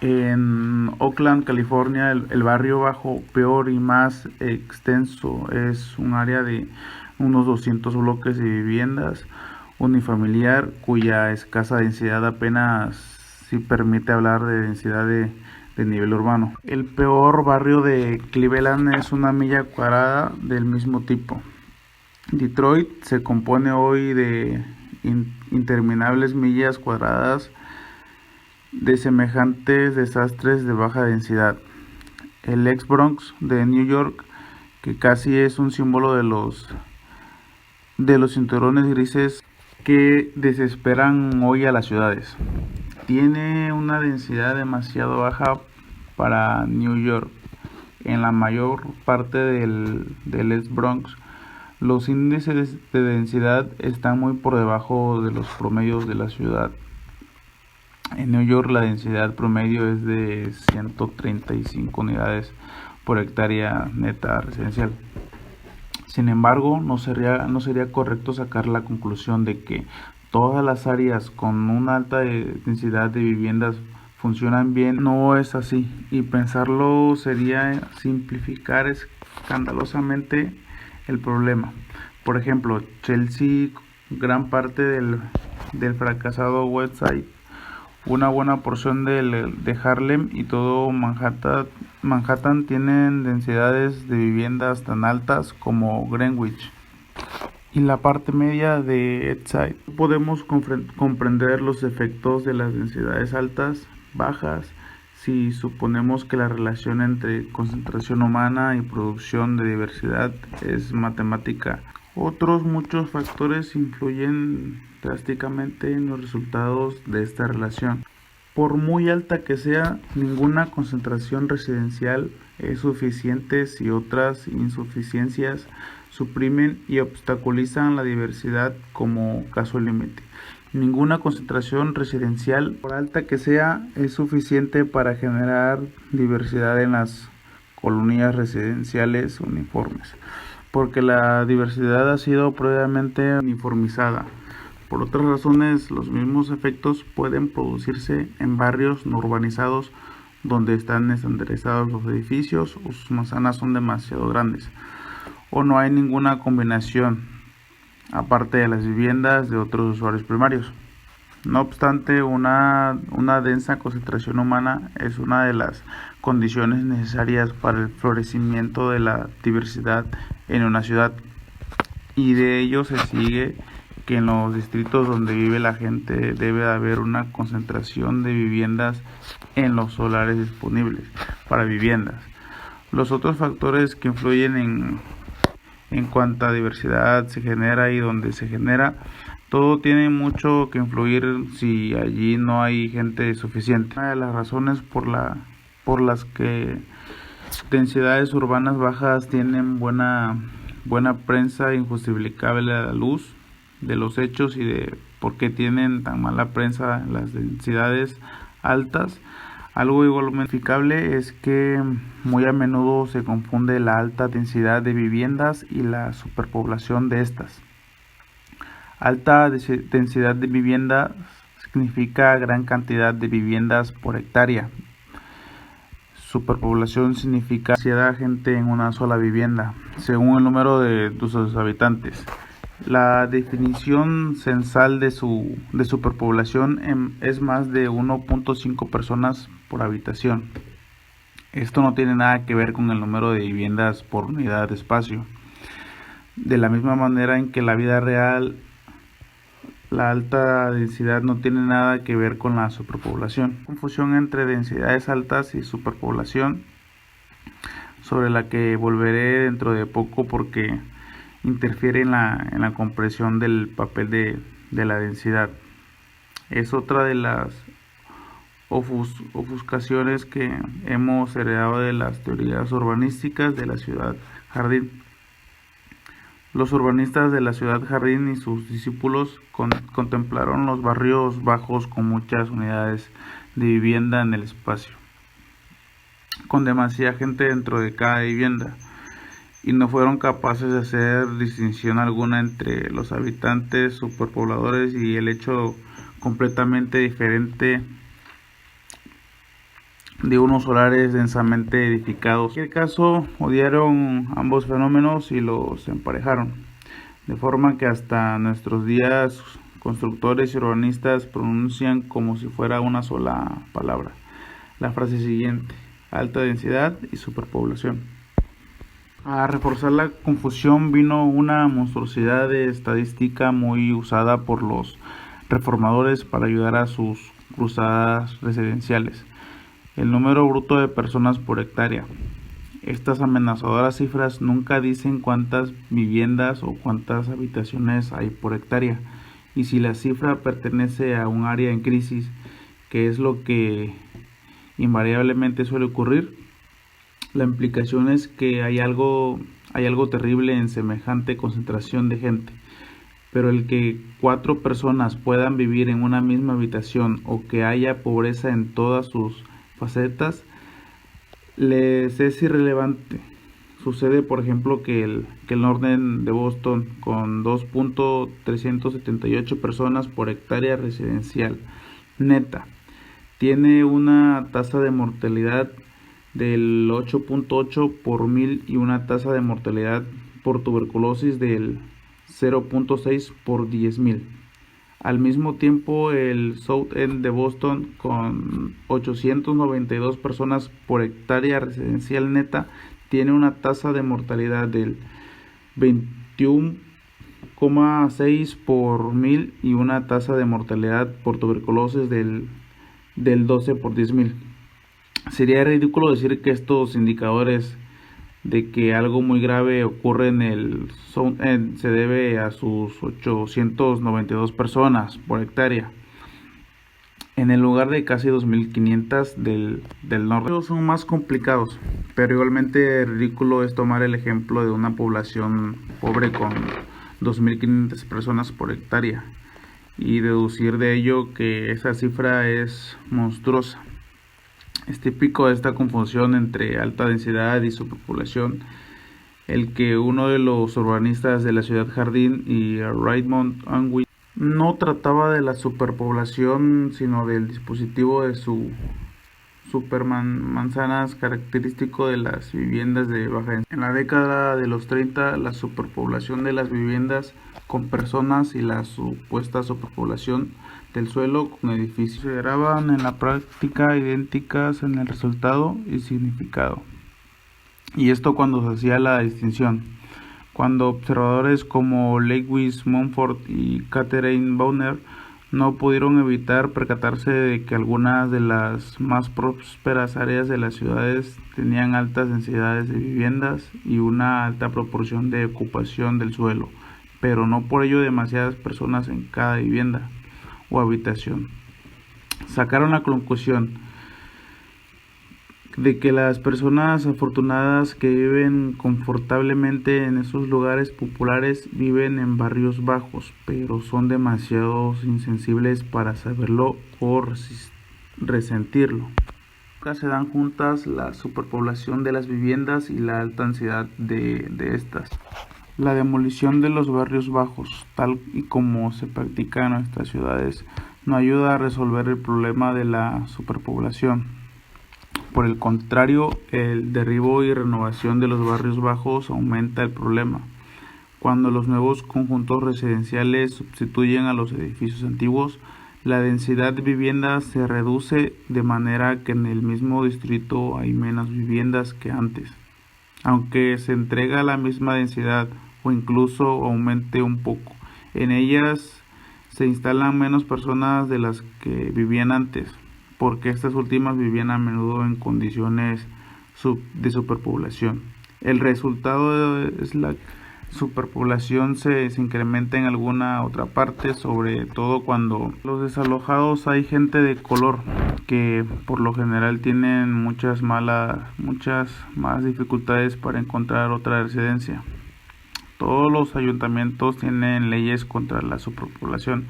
En Oakland, California, el barrio bajo peor y más extenso es un área de unos 200 bloques de viviendas unifamiliar cuya escasa densidad apenas si permite hablar de densidad de nivel urbano. El peor barrio de Cleveland es una milla cuadrada del mismo tipo. Detroit se compone hoy de interminables millas cuadradas de semejantes desastres de baja densidad. El ex Bronx de New York, que casi es un símbolo de los cinturones grises que desesperan hoy a las ciudades, tiene una densidad demasiado baja para New York. En la mayor parte del East Bronx, los índices de densidad están muy por debajo de los promedios de la ciudad. En New York la densidad promedio es de 135 unidades por hectárea neta residencial. Sin embargo, no sería correcto sacar la conclusión de que todas las áreas con una alta densidad de viviendas funcionan bien. No es así, y pensarlo sería simplificar escandalosamente el problema. Por ejemplo, Chelsea, gran parte del fracasado West Side, una buena porción de Harlem y todo Manhattan tienen densidades de viviendas tan altas como Greenwich y la parte media de East Side. Podemos comprender los efectos de las densidades altas, bajas, si suponemos que la relación entre concentración humana y producción de diversidad es matemática. Otros muchos factores influyen drásticamente en los resultados de esta relación. Por muy alta que sea, ninguna concentración residencial es suficiente si otras insuficiencias suprimen y obstaculizan la diversidad como caso límite. Ninguna concentración residencial, por alta que sea, es suficiente para generar diversidad en las colonias residenciales uniformes, porque la diversidad ha sido previamente uniformizada. Por otras razones, los mismos efectos pueden producirse en barrios no urbanizados donde están estandarizados los edificios o sus manzanas son demasiado grandes o no hay ninguna combinación aparte de las viviendas de otros usuarios primarios. No obstante, una densa concentración humana es una de las condiciones necesarias para el florecimiento de la diversidad en una ciudad, y de ello se sigue que en los distritos donde vive la gente debe haber una concentración de viviendas en los solares disponibles para viviendas. Los otros factores que influyen en cuánta diversidad se genera y dónde se genera, todo tiene mucho que influir si allí no hay gente suficiente. Una de las razones por las que densidades urbanas bajas tienen buena prensa injustificable a la luz de los hechos y de por qué tienen tan mala prensa las densidades altas. Algo igualmente verificable es que muy a menudo se confunde la alta densidad de viviendas y la superpoblación de estas. Alta densidad de viviendas significa gran cantidad de viviendas por hectárea. Superpoblación significa demasiada gente en una sola vivienda, según el número de sus habitantes. La definición censal de superpoblación es más de 1.5 personas por habitación. Esto no tiene nada que ver con el número de viviendas por unidad de espacio. De la misma manera en que la vida real, la alta densidad no tiene nada que ver con la superpoblación. Confusión entre densidades altas y superpoblación, sobre la que volveré dentro de poco porque interfiere en la comprensión del papel de la densidad. Es otra de las ofuscaciones que hemos heredado de las teorías urbanísticas de la ciudad jardín. Los urbanistas de la ciudad jardín y sus discípulos contemplaron los barrios bajos con muchas unidades de vivienda en el espacio, con demasiada gente dentro de cada vivienda, y no fueron capaces de hacer distinción alguna entre los habitantes superpobladores y el hecho completamente diferente de unos solares densamente edificados. En cualquier caso, odiaron ambos fenómenos y los emparejaron, de forma que hasta nuestros días constructores y urbanistas pronuncian como si fuera una sola palabra la frase siguiente: alta densidad y superpoblación. A reforzar la confusión vino una monstruosidad de estadística muy usada por los reformadores para ayudar a sus cruzadas residenciales: el número bruto de personas por hectárea. Estas amenazadoras cifras nunca dicen cuántas viviendas o cuántas habitaciones hay por hectárea, y si la cifra pertenece a un área en crisis, que es lo que invariablemente suele ocurrir, la implicación es que hay algo terrible en semejante concentración de gente. Pero el que 4 personas puedan vivir en una misma habitación o que haya pobreza en todas sus facetas les es irrelevante. Sucede, por ejemplo, que el orden de Boston, con 2.378 personas por hectárea residencial neta, tiene una tasa de mortalidad del 8.8 por 1000 y una tasa de mortalidad por tuberculosis del 0.6 por 10.000. Al mismo tiempo, el South End de Boston, con 892 personas por hectárea residencial neta, tiene una tasa de mortalidad del 21,6 por 1000 y una tasa de mortalidad por tuberculosis del 12 por 10.000. Sería ridículo decir que estos indicadores de que algo muy grave ocurre en el South End se debe a sus 892 personas por hectárea, en el lugar de casi 2.500 del norte. Son más complicados, pero igualmente ridículo es tomar el ejemplo de una población pobre con 2.500 personas por hectárea y deducir de ello que esa cifra es monstruosa. Es típico de esta confusión entre alta densidad y superpoblación el que uno de los urbanistas de la ciudad jardín y Raymond Unwin no trataba de la superpoblación, sino del dispositivo de su supermanzanas característico de las viviendas de baja densidad. En la década de los 30, la superpoblación de las viviendas con personas y la supuesta superpoblación del suelo con edificios se consideraban en la práctica idénticas en el resultado y significado. Y esto cuando se hacía la distinción. Cuando observadores como Lewis Mumford y Catherine Bonner no pudieron evitar percatarse de que algunas de las más prósperas áreas de las ciudades tenían altas densidades de viviendas y una alta proporción de ocupación del suelo, pero no por ello demasiadas personas en cada vivienda o habitación. Sacaron la conclusión de que las personas afortunadas que viven confortablemente en esos lugares populares viven en barrios bajos, pero son demasiado insensibles para saberlo o resentirlo. Nunca se dan juntas la superpoblación de las viviendas y la alta densidad de estas. La demolición de los barrios bajos, tal y como se practica en nuestras ciudades, no ayuda a resolver el problema de la superpoblación. Por el contrario, el derribo y renovación de los barrios bajos aumenta el problema. Cuando los nuevos conjuntos residenciales sustituyen a los edificios antiguos, la densidad de viviendas se reduce de manera que en el mismo distrito hay menos viviendas que antes. Aunque se entrega la misma densidad o incluso aumente un poco, en ellas se instalan menos personas de las que vivían antes, porque estas últimas vivían a menudo en condiciones de superpoblación. El resultado es la superpoblación se incrementa en alguna otra parte, sobre todo cuando los desalojados hay gente de color que por lo general tienen muchas más dificultades para encontrar otra residencia. Todos los ayuntamientos tienen leyes contra la superpoblación,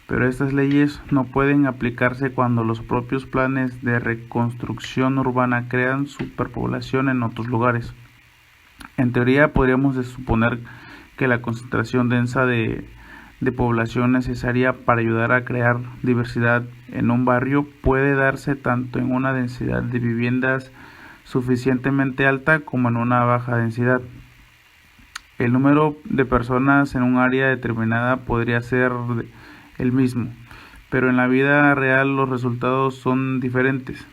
pero estas leyes no pueden aplicarse cuando los propios planes de reconstrucción urbana crean superpoblación en otros lugares. En teoría podríamos suponer que la concentración densa de población necesaria para ayudar a crear diversidad en un barrio puede darse tanto en una densidad de viviendas suficientemente alta como en una baja densidad. El número de personas en un área determinada podría ser el mismo, pero en la vida real los resultados son diferentes,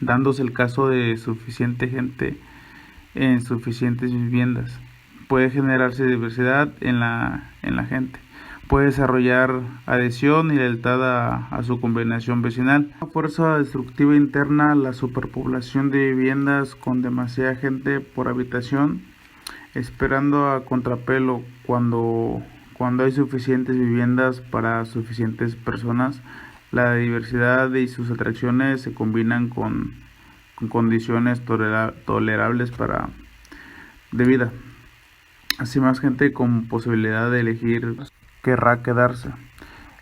dándose el caso de suficiente gente en suficientes viviendas. Puede generarse diversidad en la gente, puede desarrollar adhesión y lealtad a su combinación vecinal. Una fuerza destructiva interna, la superpoblación de viviendas con demasiada gente por habitación, esperando a contrapelo cuando hay suficientes viviendas para suficientes personas. La diversidad y sus atracciones se combinan con condiciones tolerables de vida. Así más gente con posibilidad de elegir querrá quedarse.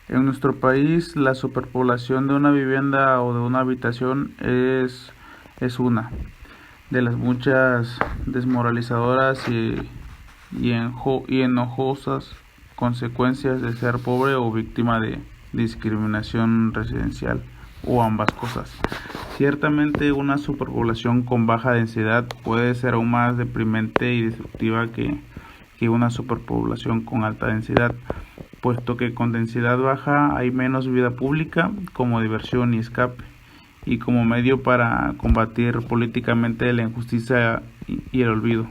En nuestro país, la superpoblación de una vivienda o de una habitación es una de las muchas desmoralizadoras y enojosas consecuencias de ser pobre o víctima de discriminación residencial, o ambas cosas. Ciertamente una superpoblación con baja densidad puede ser aún más deprimente y destructiva que una superpoblación con alta densidad, puesto que con densidad baja hay menos vida pública como diversión y escape, y como medio para combatir políticamente la injusticia y el olvido.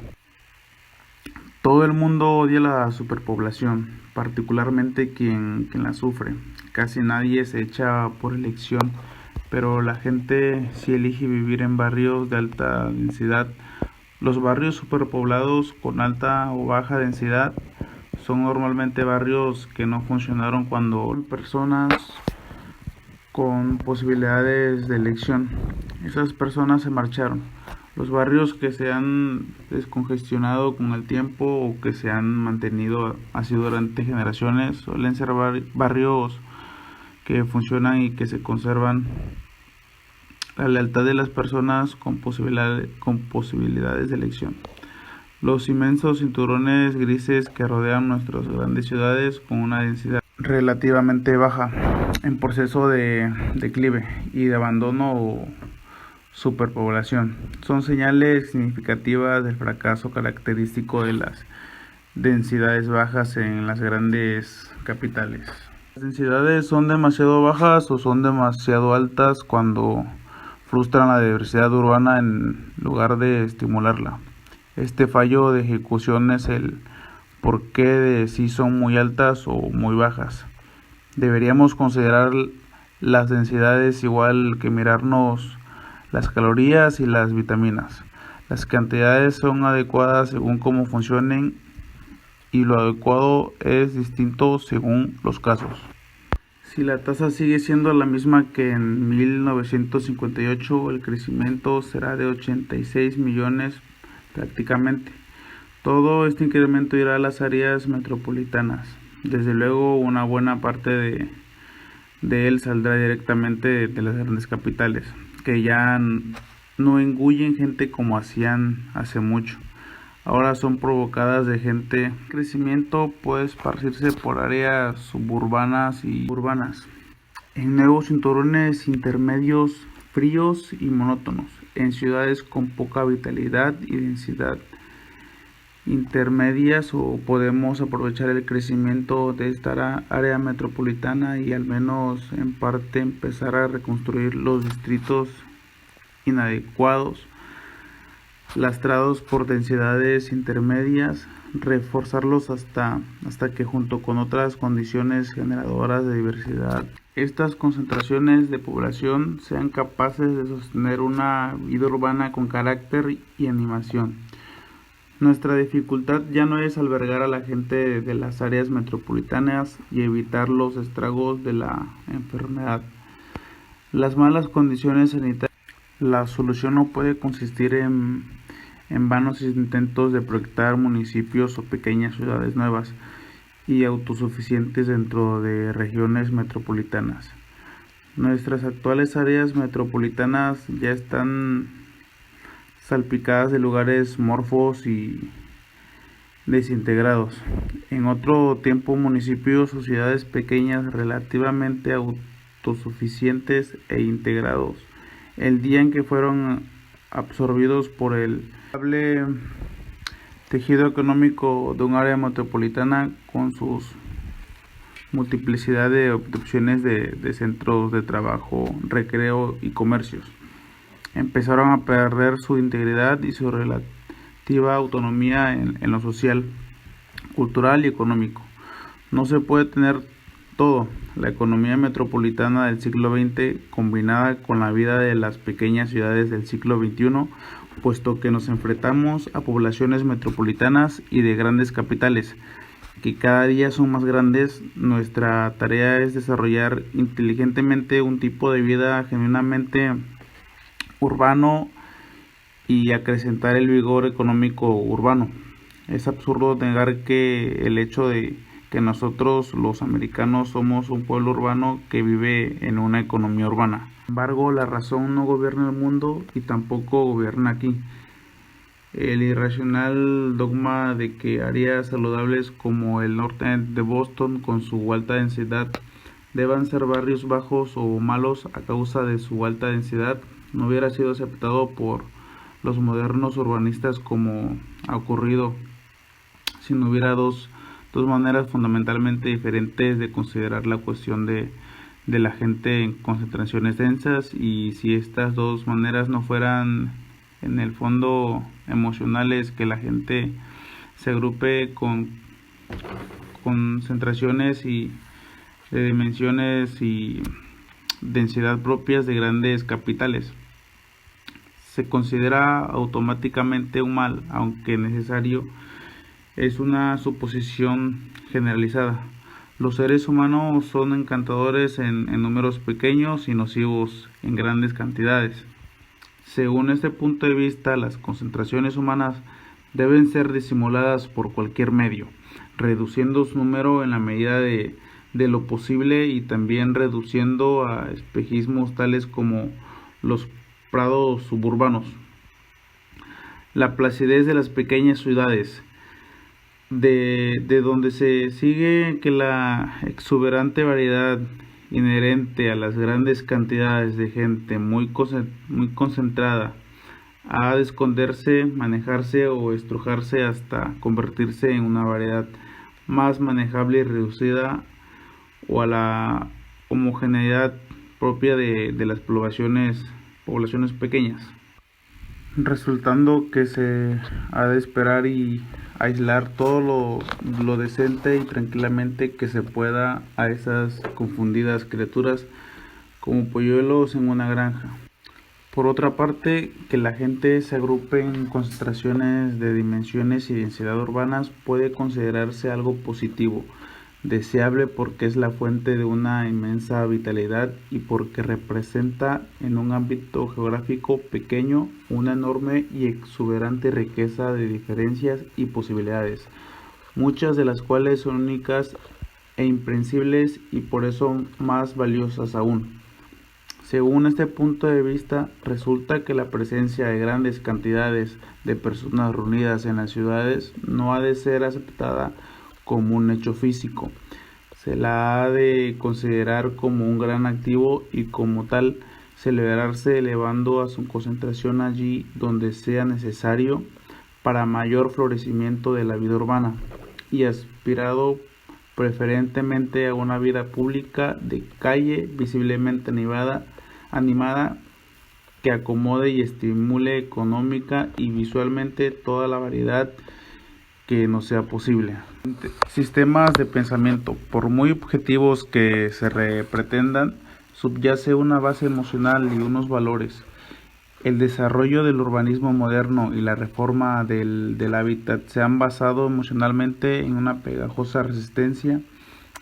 Todo el mundo odia la superpoblación, particularmente quien la sufre. Casi nadie se echa por elección, pero la gente sí elige vivir en barrios de alta densidad. Los barrios superpoblados con alta o baja densidad son normalmente barrios que no funcionaron cuando personas con posibilidades de elección. Esas personas se marcharon. Los barrios que se han descongestionado con el tiempo o que se han mantenido así durante generaciones suelen ser barrios que funcionan y que se conservan la lealtad de las personas con posibilidades de elección. Los inmensos cinturones grises que rodean nuestras grandes ciudades con una densidad relativamente baja, en proceso de declive y de abandono o superpoblación. Son señales significativas del fracaso característico de las densidades bajas en las grandes capitales. Las densidades son demasiado bajas o son demasiado altas cuando frustran la diversidad urbana en lugar de estimularla. Este fallo de ejecución es el porqué de si son muy altas o muy bajas. Deberíamos considerar las densidades igual que mirarnos las calorías y las vitaminas. Las cantidades son adecuadas según cómo funcionen y lo adecuado es distinto según los casos. Si la tasa sigue siendo la misma que en 1958, el crecimiento será de 86 millones prácticamente. Todo este incremento irá a las áreas metropolitanas. Desde luego, una buena parte de él saldrá directamente de las grandes capitales, que ya no engullen gente como hacían hace mucho. Ahora son provocadas de gente. El crecimiento puede esparcirse por áreas suburbanas y urbanas, en nuevos cinturones intermedios fríos y monótonos, en ciudades con poca vitalidad y densidad intermedias, o podemos aprovechar el crecimiento de esta área metropolitana y al menos en parte empezar a reconstruir los distritos inadecuados, lastrados por densidades intermedias, reforzarlos hasta que junto con otras condiciones generadoras de diversidad, estas concentraciones de población sean capaces de sostener una vida urbana con carácter y animación. Nuestra dificultad ya no es albergar a la gente de las áreas metropolitanas y evitar los estragos de la enfermedad, las malas condiciones sanitarias. La solución no puede consistir en vanos intentos de proyectar municipios o pequeñas ciudades nuevas y autosuficientes dentro de regiones metropolitanas. Nuestras actuales áreas metropolitanas ya están salpicadas de lugares morfos y desintegrados. En otro tiempo, municipios o ciudades pequeñas relativamente autosuficientes e integrados. El día en que fueron absorbidos por el tejido económico de un área metropolitana con sus multiplicidad de opciones de centros de trabajo, recreo y comercios, empezaron a perder su integridad y su relativa autonomía en lo social, cultural y económico. No se puede tener todo. La economía metropolitana del siglo XX combinada con la vida de las pequeñas ciudades del siglo XXI, puesto que nos enfrentamos a poblaciones metropolitanas y de grandes capitales, que cada día son más grandes. Nuestra tarea es desarrollar inteligentemente un tipo de vida genuinamente urbano y acrecentar el vigor económico urbano. Es absurdo negar que el hecho de que nosotros los americanos somos un pueblo urbano que vive en una economía urbana. Sin embargo, la razón no gobierna el mundo y tampoco gobierna aquí. El irracional dogma de que áreas saludables como el norte de Boston con su alta densidad deban ser barrios bajos o malos a causa de su alta densidad no hubiera sido aceptado por los modernos urbanistas, como ha ocurrido si no hubiera dos maneras fundamentalmente diferentes de considerar la cuestión de la gente en concentraciones densas, y si estas dos maneras no fueran en el fondo emocionales, que la gente se agrupe con concentraciones y de dimensiones y densidad propias de grandes capitales. Se considera automáticamente un mal, aunque necesario. Es una suposición generalizada. Los seres humanos son encantadores en números pequeños y nocivos en grandes cantidades. Según este punto de vista, las concentraciones humanas deben ser disimuladas por cualquier medio, reduciendo su número en la medida de lo posible y también reduciendo a espejismos tales como los prados suburbanos. La placidez de las pequeñas ciudades. de donde se sigue que la exuberante variedad inherente a las grandes cantidades de gente muy concentrada ha de esconderse, manejarse o estrujarse hasta convertirse en una variedad más manejable y reducida o a la homogeneidad propia de las poblaciones pequeñas, resultando que se ha de esperar y aislar todo lo decente y tranquilamente que se pueda a esas confundidas criaturas como polluelos en una granja. Por otra parte, que la gente se agrupe en concentraciones de dimensiones y densidad urbanas puede considerarse algo positivo, deseable porque es la fuente de una inmensa vitalidad y porque representa en un ámbito geográfico pequeño una enorme y exuberante riqueza de diferencias y posibilidades, muchas de las cuales son únicas e imprensibles y por eso más valiosas aún. Según este punto de vista, resulta que la presencia de grandes cantidades de personas reunidas en las ciudades no ha de ser aceptada como un hecho físico. Se la ha de considerar como un gran activo y como tal celebrarse elevando a su concentración allí donde sea necesario para mayor florecimiento de la vida urbana y aspirado preferentemente a una vida pública de calle visiblemente animada que acomode y estimule económica y visualmente toda la variedad que nos sea posible. Sistemas de pensamiento, por muy objetivos que se pretendan, subyace una base emocional y unos valores. El desarrollo del urbanismo moderno y la reforma del hábitat se han basado emocionalmente en una pegajosa resistencia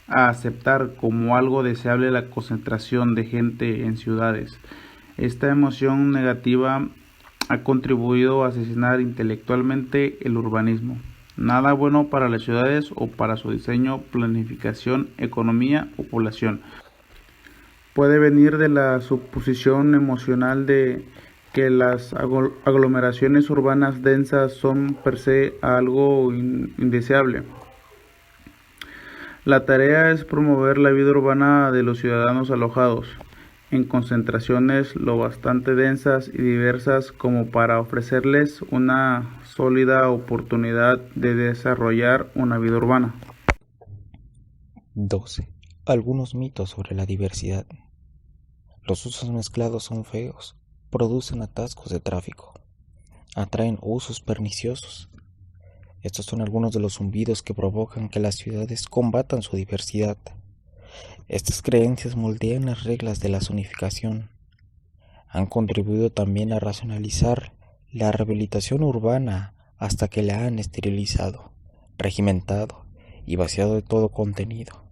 a aceptar como algo deseable la concentración de gente en ciudades. Esta emoción negativa ha contribuido a asesinar intelectualmente el urbanismo. Nada bueno para las ciudades o para su diseño, planificación, economía o población puede venir de la suposición emocional de que las aglomeraciones urbanas densas son per se algo indeseable. La tarea es promover la vida urbana de los ciudadanos alojados en concentraciones lo bastante densas y diversas como para ofrecerles una sólida oportunidad de desarrollar una vida urbana. 12. Algunos mitos sobre la diversidad. Los usos mezclados son feos, producen atascos de tráfico, atraen usos perniciosos. Estos son algunos de los zumbidos que provocan que las ciudades combatan su diversidad. Estas creencias moldean las reglas de la zonificación. Han contribuido también a racionalizar la rehabilitación urbana hasta que la han esterilizado, regimentado y vaciado de todo contenido.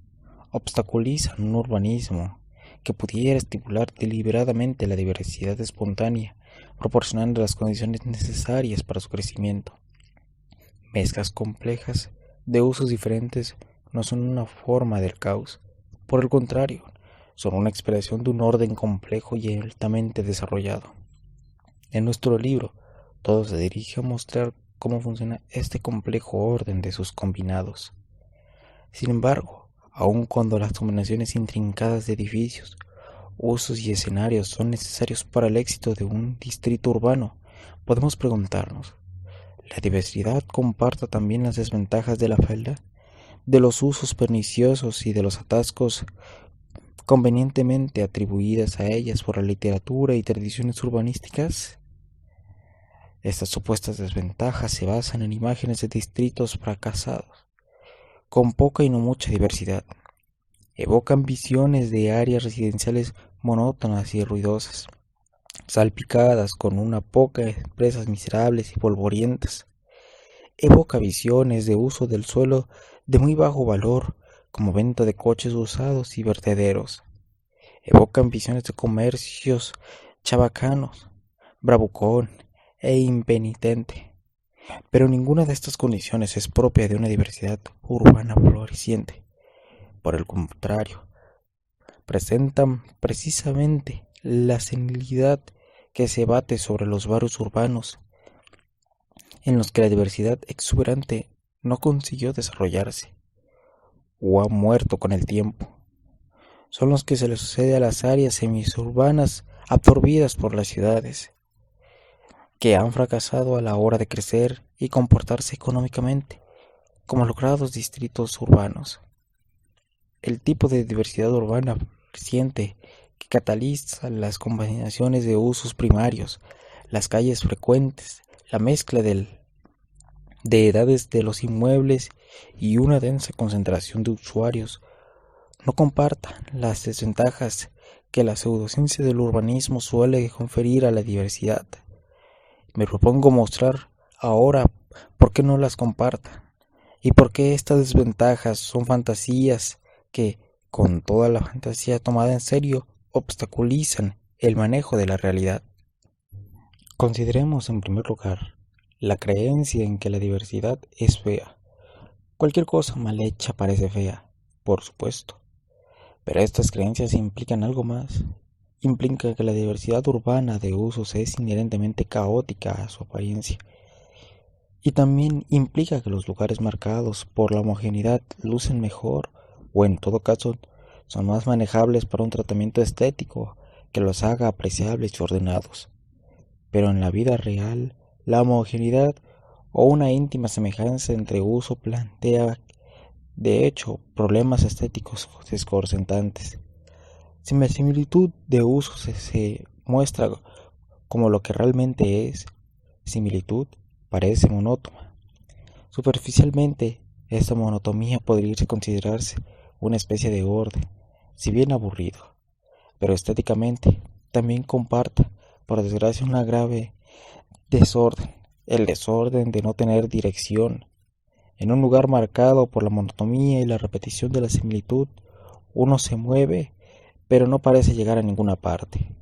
Obstaculizan un urbanismo que pudiera estimular deliberadamente la diversidad espontánea, proporcionando las condiciones necesarias para su crecimiento. Mezclas complejas de usos diferentes no son una forma del caos, por el contrario, son una expresión de un orden complejo y altamente desarrollado. En nuestro libro, todo se dirige a mostrar cómo funciona este complejo orden de sus combinados. Sin embargo, aun cuando las combinaciones intrincadas de edificios, usos y escenarios son necesarios para el éxito de un distrito urbano, podemos preguntarnos, ¿la diversidad comparta también las desventajas de la falda, de los usos perniciosos y de los atascos convenientemente atribuidas a ellas por la literatura y tradiciones urbanísticas? Estas supuestas desventajas se basan en imágenes de distritos fracasados, con poca y no mucha diversidad. Evocan visiones de áreas residenciales monótonas y ruidosas, salpicadas con una poca empresas miserables y polvorientas. Evoca visiones de uso del suelo de muy bajo valor, como venta de coches usados y vertederos. Evocan visiones de comercios chabacanos, bravucón e impenitente. Pero ninguna de estas condiciones es propia de una diversidad urbana floreciente. Por el contrario, presentan precisamente la senilidad que se bate sobre los barrios urbanos, en los que la diversidad exuberante no consiguió desarrollarse o ha muerto con el tiempo. Son los que se le sucede a las áreas semiurbanas absorbidas por las ciudades, que han fracasado a la hora de crecer y comportarse económicamente, como logrados distritos urbanos. El tipo de diversidad urbana reciente que cataliza las combinaciones de usos primarios, las calles frecuentes, la mezcla de edades de los inmuebles y una densa concentración de usuarios, no comparta las desventajas que la pseudociencia del urbanismo suele conferir a la diversidad. Me propongo mostrar ahora por qué no las comparta y por qué estas desventajas son fantasías que, con toda la fantasía tomada en serio, obstaculizan el manejo de la realidad. Consideremos en primer lugar la creencia en que la diversidad es fea. Cualquier cosa mal hecha parece fea, por supuesto. Pero estas creencias implican algo más. Implica que la diversidad urbana de usos es inherentemente caótica a su apariencia. Y también implica que los lugares marcados por la homogeneidad lucen mejor, o en todo caso son más manejables para un tratamiento estético que los haga apreciables y ordenados. Pero en la vida real, la homogeneidad o una íntima semejanza entre uso plantea de hecho problemas estéticos desconcertantes. Si la similitud de usos se muestra como lo que realmente es, similitud, parece monótona. Superficialmente, esta monotonía podría considerarse una especie de orden, si bien aburrido, pero estéticamente también comparta, por desgracia, una grave desorden, el desorden de no tener dirección. En un lugar marcado por la monotonía y la repetición de la similitud, uno se mueve, pero no parece llegar a ninguna parte.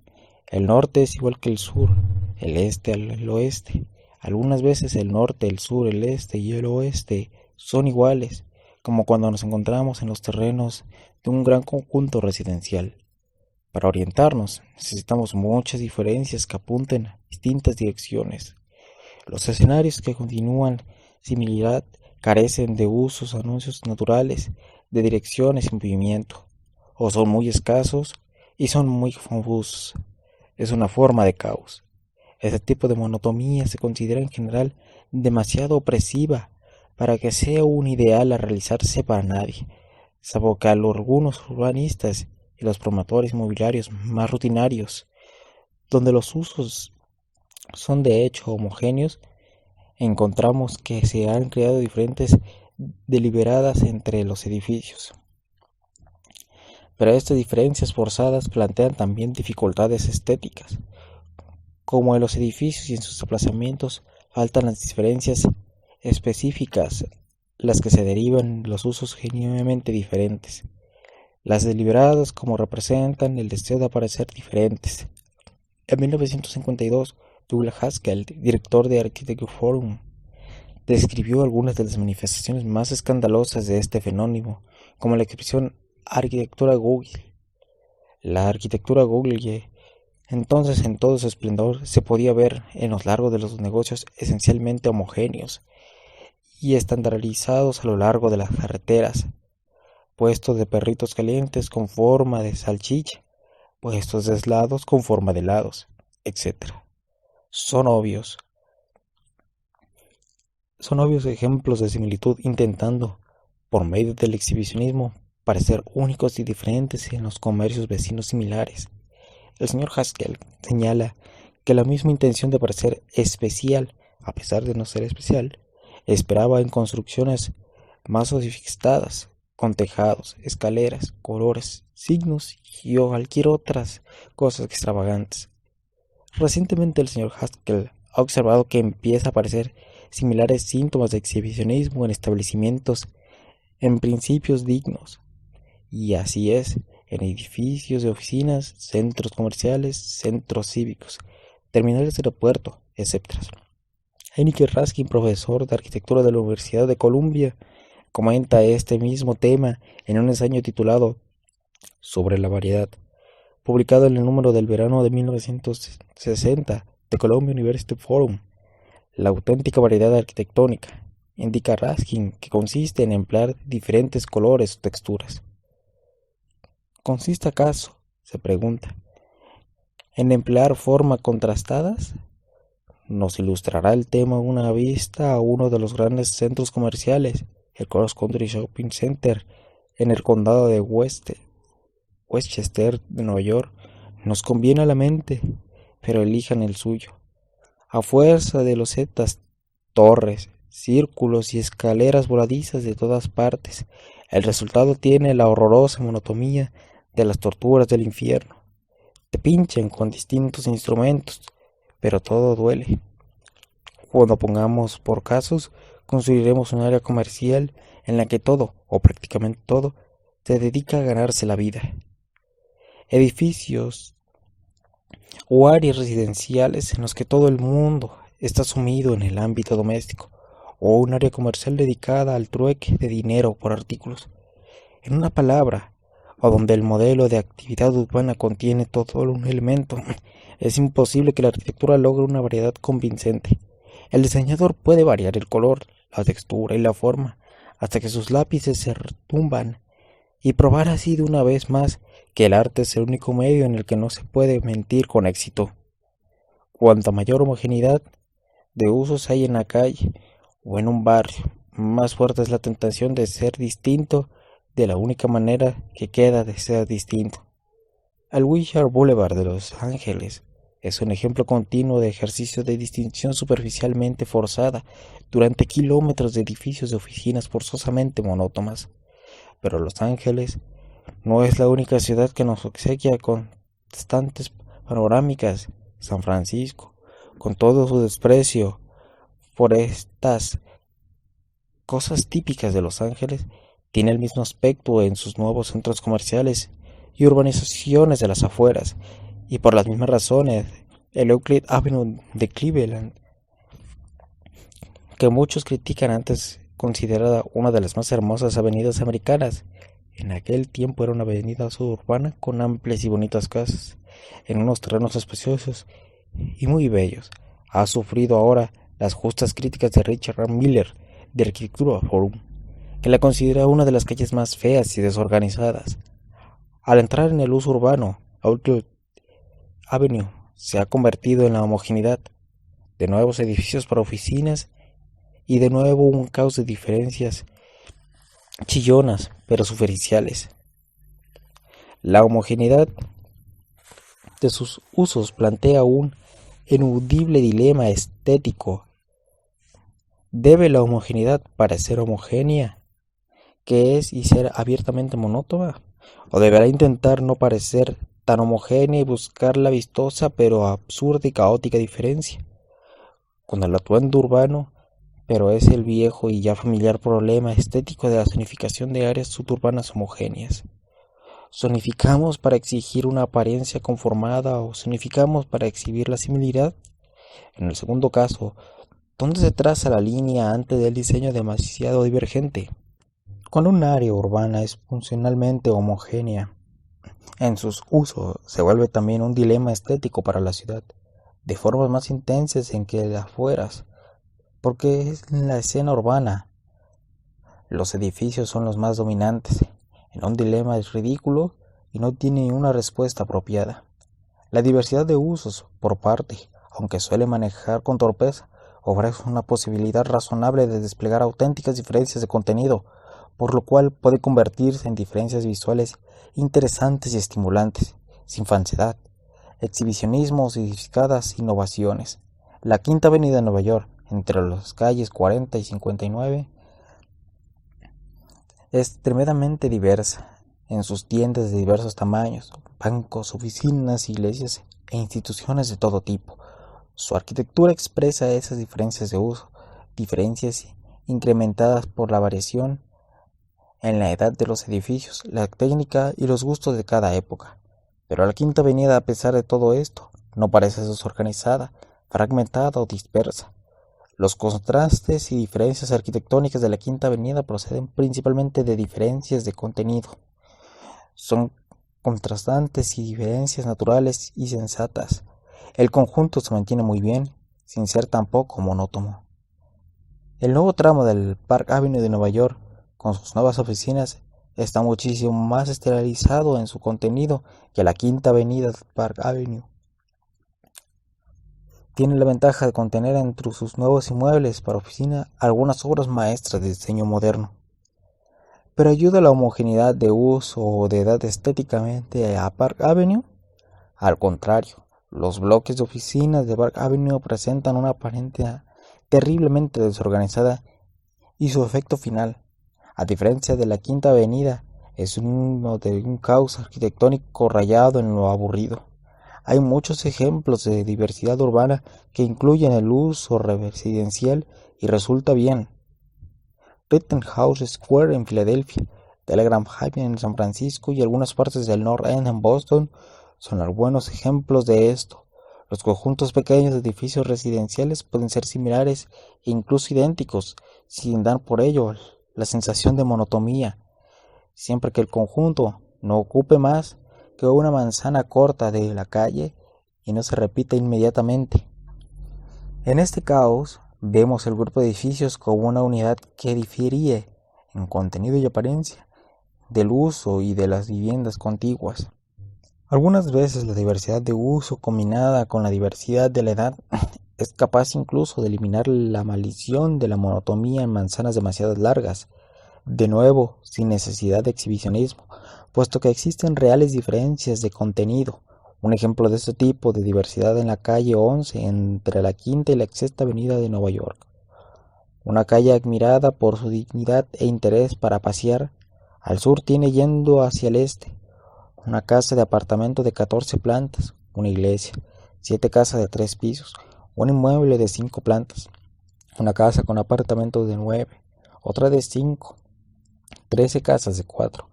El norte es igual que el sur, el este al oeste. Algunas veces el norte, el sur, el este y el oeste son iguales, como cuando nos encontramos en los terrenos de un gran conjunto residencial. Para orientarnos necesitamos muchas diferencias que apunten a distintas direcciones. Los escenarios que continúan similaridad carecen de usos, anuncios naturales, de direcciones y movimiento, o son muy escasos y son muy confusos. Es una forma de caos. Este tipo de monotonía se considera en general demasiado opresiva para que sea un ideal a realizarse para nadie, salvo que a algunos urbanistas y los promotores inmobiliarios más rutinarios, donde los usos son de hecho homogéneos, encontramos que se han creado diferentes deliberadas entre los edificios. Pero estas diferencias forzadas plantean también dificultades estéticas. Como en los edificios y en sus desplazamientos faltan las diferencias específicas, las que se derivan de los usos genuinamente diferentes. Las deliberadas como representan el deseo de parecer diferentes. En 1952, Douglas Haskell, director de Architecture Forum, describió algunas de las manifestaciones más escandalosas de este fenómeno, como la expresión arquitectura Google. La arquitectura Google, entonces en todo su esplendor, se podía ver en los largos de los negocios esencialmente homogéneos y estandarizados a lo largo de las carreteras, puestos de perritos calientes con forma de salchicha, puestos de helados con forma de helados, etc. Son obvios ejemplos de similitud intentando, por medio del exhibicionismo, parecer únicos y diferentes en los comercios vecinos similares. El señor Haskell señala que la misma intención de parecer especial, a pesar de no ser especial, esperaba en construcciones más sofisticadas, con tejados, escaleras, colores, signos y cualquier otras cosas extravagantes. Recientemente el señor Haskell ha observado que empieza a aparecer similares síntomas de exhibicionismo en establecimientos en principios dignos. Y así es, en edificios de oficinas, centros comerciales, centros cívicos, terminales de aeropuerto, etc. Heinrich Raskin, profesor de arquitectura de la Universidad de Columbia, comenta este mismo tema en un ensayo titulado Sobre la variedad, publicado en el número del verano de 1960 de Columbia University Forum, la auténtica variedad arquitectónica. indica Raskin, que consiste en emplear diferentes colores o texturas. ¿Consiste acaso, se pregunta, en emplear formas contrastadas? Nos ilustrará el tema una vista a uno de los grandes centros comerciales, el Cross Country Shopping Center, en el condado de Westchester de Nueva York. Nos conviene a la mente, pero elijan el suyo. A fuerza de losetas, torres, círculos y escaleras voladizas de todas partes, el resultado tiene la horrorosa monotonía de las torturas del infierno. Te pinchan con distintos instrumentos, pero todo duele. Cuando pongamos por casos, construiremos un área comercial en la que todo, o prácticamente todo, se dedica a ganarse la vida. Edificios o áreas residenciales en los que todo el mundo está sumido en el ámbito doméstico, o un área comercial dedicada al trueque de dinero por artículos. En una palabra, o donde el modelo de actividad urbana contiene todo un elemento, es imposible que la arquitectura logre una variedad convincente. El diseñador puede variar el color, la textura y la forma, hasta que sus lápices se retumban, y probar así de una vez más que el arte es el único medio en el que no se puede mentir con éxito. Cuanta mayor homogeneidad de usos hay en la calle o en un barrio, más fuerte es la tentación de ser distinto de la única manera que queda de ser distinto. El Wilshire Boulevard de Los Ángeles es un ejemplo continuo de ejercicio de distinción superficialmente forzada durante kilómetros de edificios de oficinas forzosamente monótonas. Pero Los Ángeles no es la única ciudad que nos obsequia con constantes panorámicas. San Francisco, con todo su desprecio por estas cosas típicas de Los Ángeles, tiene el mismo aspecto en sus nuevos centros comerciales y urbanizaciones de las afueras, y por las mismas razones, el Euclid Avenue de Cleveland, que muchos critican, antes considerada una de las más hermosas avenidas americanas, en aquel tiempo era una avenida suburbana con amplias y bonitas casas, en unos terrenos espaciosos y muy bellos. Ha sufrido ahora las justas críticas de Richard R. Miller de Architectural Forum, que la considera una de las calles más feas y desorganizadas. Al entrar en el uso urbano, Euclid Avenue se ha convertido en la homogeneidad de nuevos edificios para oficinas y de nuevo un caos de diferencias chillonas pero superficiales. La homogeneidad de sus usos plantea un ineludible dilema estético. ¿Debe la homogeneidad parecer homogénea, que es, y ser abiertamente monótona? ¿O deberá intentar no parecer tan homogénea y buscar la vistosa pero absurda y caótica diferencia? Con el atuendo urbano, pero es el viejo y ya familiar problema estético de la zonificación de áreas suburbanas homogéneas. ¿Zonificamos para exigir una apariencia conformada o zonificamos para exhibir la similaridad? En el segundo caso, ¿dónde se traza la línea antes del diseño demasiado divergente? Cuando un área urbana es funcionalmente homogénea en sus usos, se vuelve también un dilema estético para la ciudad, de formas más intensas en que las afueras, porque es en la escena urbana. Los edificios son los más dominantes. En un dilema es ridículo y no tiene una respuesta apropiada. La diversidad de usos, por parte, aunque suele manejar con torpeza, ofrece una posibilidad razonable de desplegar auténticas diferencias de contenido, por lo cual puede convertirse en diferencias visuales interesantes y estimulantes, sin falsedad, exhibicionismo o significadas innovaciones. La Quinta Avenida de Nueva York, entre las calles 40 y 59, es tremendamente diversa en sus tiendas de diversos tamaños, bancos, oficinas, iglesias e instituciones de todo tipo. Su arquitectura expresa esas diferencias de uso, diferencias incrementadas por la variación en la edad de los edificios, la técnica y los gustos de cada época. Pero la Quinta Avenida, a pesar de todo esto, no parece desorganizada, fragmentada o dispersa. Los contrastes y diferencias arquitectónicas de la Quinta Avenida proceden principalmente de diferencias de contenido. Son contrastantes y diferencias naturales y sensatas. El conjunto se mantiene muy bien, sin ser tampoco monótono. El nuevo tramo del Park Avenue de Nueva York, con sus nuevas oficinas, está muchísimo más estelarizado en su contenido que la Quinta Avenida de Park Avenue. Tiene la ventaja de contener entre sus nuevos inmuebles para oficina algunas obras maestras de diseño moderno, pero ayuda a la homogeneidad de uso o de edad estéticamente a Park Avenue. Al contrario, los bloques de oficinas de Park Avenue presentan una apariencia terriblemente desorganizada y su efecto final, a diferencia de la Quinta Avenida, es uno de un caos arquitectónico rayado en lo aburrido. Hay muchos ejemplos de diversidad urbana que incluyen el uso residencial y resulta bien. Rittenhouse Square en Filadelfia, Telegraph Highway en San Francisco y algunas partes del North End en Boston son algunos ejemplos de esto. Los conjuntos pequeños de edificios residenciales pueden ser similares e incluso idénticos, sin dar por ello la sensación de monotonía, siempre que el conjunto no ocupe más que una manzana corta de la calle y no se repita inmediatamente. En este caos, vemos el grupo de edificios como una unidad que difiere en contenido y apariencia del uso y de las viviendas contiguas. Algunas veces la diversidad de uso combinada con la diversidad de la edad es capaz incluso de eliminar la maldición de la monotonía en manzanas demasiado largas, de nuevo sin necesidad de exhibicionismo, puesto que existen reales diferencias de contenido. Un ejemplo de este tipo de diversidad en la calle 11 entre la Quinta y la Sexta Avenida de Nueva York. Una calle admirada por su dignidad e interés para pasear. Al sur tiene yendo hacia el este una casa de apartamento de 14 plantas, una iglesia, 7 casas de 3 pisos, un inmueble de 5 plantas, una casa con apartamentos de 9, otra de 5, 13 casas de 4,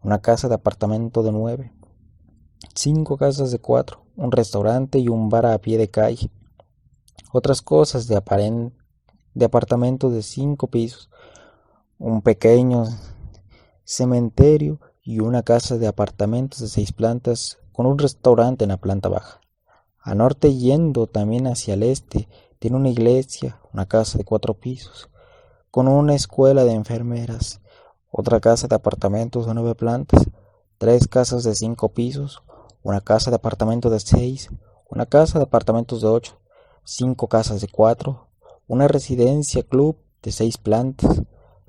una casa de apartamento de 9, 5 casas de 4, un restaurante y un bar a pie de calle, otras cosas de apartamentos de 5 pisos, un pequeño cementerio y una casa de apartamentos de 6 plantas con un restaurante en la planta baja. Al norte, yendo también hacia el este, tiene una iglesia, una casa de 4 pisos, con una escuela de enfermeras, otra casa de apartamentos de 9 plantas, 3 casas de 5 pisos, una casa de apartamentos de 6, una casa de apartamentos de 8, 5 casas de 4, una residencia club de 6 plantas,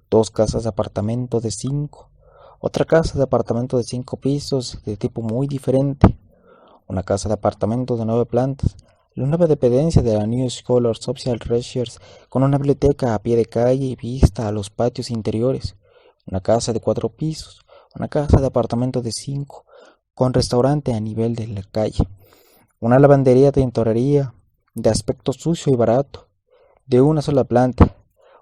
2 casas de apartamento de 5, otra casa de apartamento de 5 pisos de tipo muy diferente, una casa de apartamento de 9 plantas, la nueva dependencia de la New Scholar Social Research con una biblioteca a pie de calle y vista a los patios interiores, una casa de 4 pisos, una casa de apartamento de 5 con restaurante a nivel de la calle, una lavandería de tintorería de aspecto sucio y barato, de una sola planta,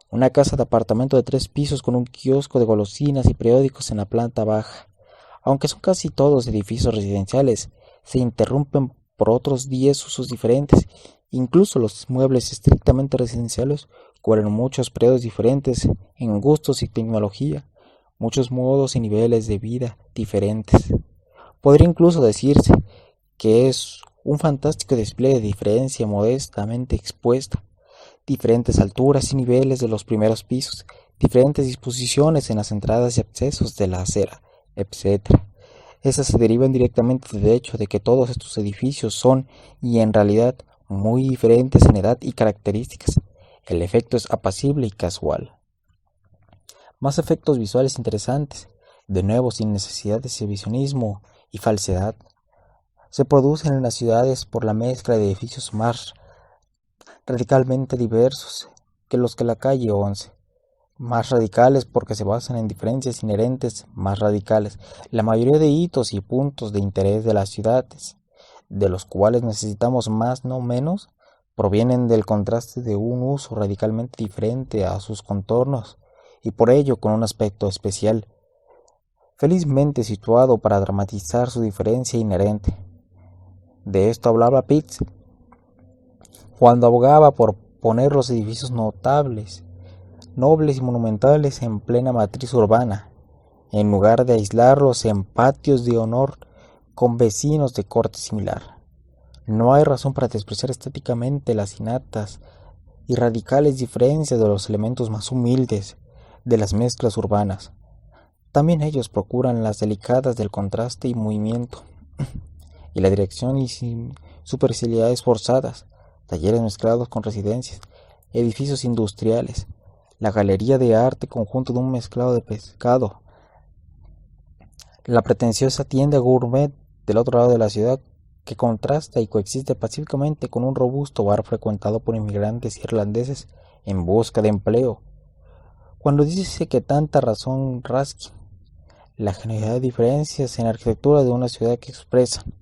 una casa de apartamento de 3 pisos con un kiosco de golosinas y periódicos en la planta baja. Aunque son casi todos edificios residenciales, se interrumpen por otros 10 usos diferentes. Incluso los muebles estrictamente residenciales cubren muchos periodos diferentes en gustos y tecnología, muchos modos y niveles de vida diferentes. Podría incluso decirse que es un fantástico display de diferencia modestamente expuesta. Diferentes alturas y niveles de los primeros pisos, diferentes disposiciones en las entradas y accesos de la acera, etc. Esas se derivan directamente del hecho de que todos estos edificios son, y en realidad, muy diferentes en edad y características. El efecto es apacible y casual. Más efectos visuales interesantes, de nuevo sin necesidad de exhibicionismo y falsedad, se producen en las ciudades por la mezcla de edificios más radicalmente diversos que los que la calle 11, más radicales porque se basan en diferencias inherentes más radicales. La mayoría de hitos y puntos de interés de las ciudades, de los cuales necesitamos más no menos, provienen del contraste de un uso radicalmente diferente a sus contornos y por ello con un aspecto especial, felizmente situado para dramatizar su diferencia inherente. De esto hablaba Pitts cuando abogaba por poner los edificios nobles y monumentales en plena matriz urbana, en lugar de aislarlos en patios de honor con vecinos de corte similar. No hay razón para despreciar estéticamente las innatas y radicales diferencias de los elementos más humildes de las mezclas urbanas. También ellos procuran las delicadas del contraste y movimiento, y la dirección y sin superciliedades forzadas, talleres mezclados con residencias, edificios industriales, la galería de arte conjunto de un mezclado de pescado, la pretenciosa tienda gourmet del otro lado de la ciudad que contrasta y coexiste pacíficamente con un robusto bar frecuentado por inmigrantes irlandeses en busca de empleo. Cuando dice que tanta razón Raskin, la generalidad de diferencias en la arquitectura de una ciudad que expresan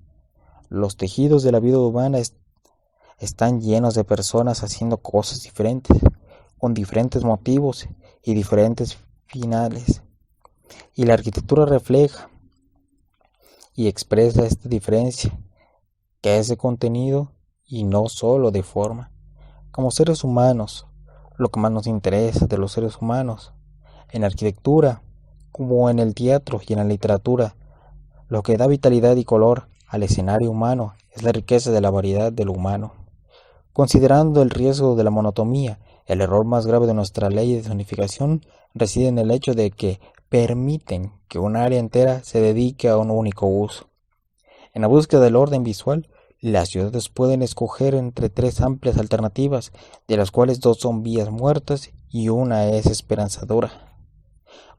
los tejidos de la vida humana están llenos de personas haciendo cosas diferentes, con diferentes motivos y diferentes finales. Y la arquitectura refleja y expresa esta diferencia, que es de contenido y no solo de forma. Como seres humanos, lo que más nos interesa de los seres humanos, en la arquitectura, como en el teatro y en la literatura, lo que da vitalidad y color al escenario humano es la riqueza de la variedad de lo humano. Considerando el riesgo de la monotonía, el error más grave de nuestra ley de zonificación reside en el hecho de que permiten que un área entera se dedique a un único uso. En la búsqueda del orden visual, las ciudades pueden escoger entre tres amplias alternativas, de las cuales dos son vías muertas y una es esperanzadora.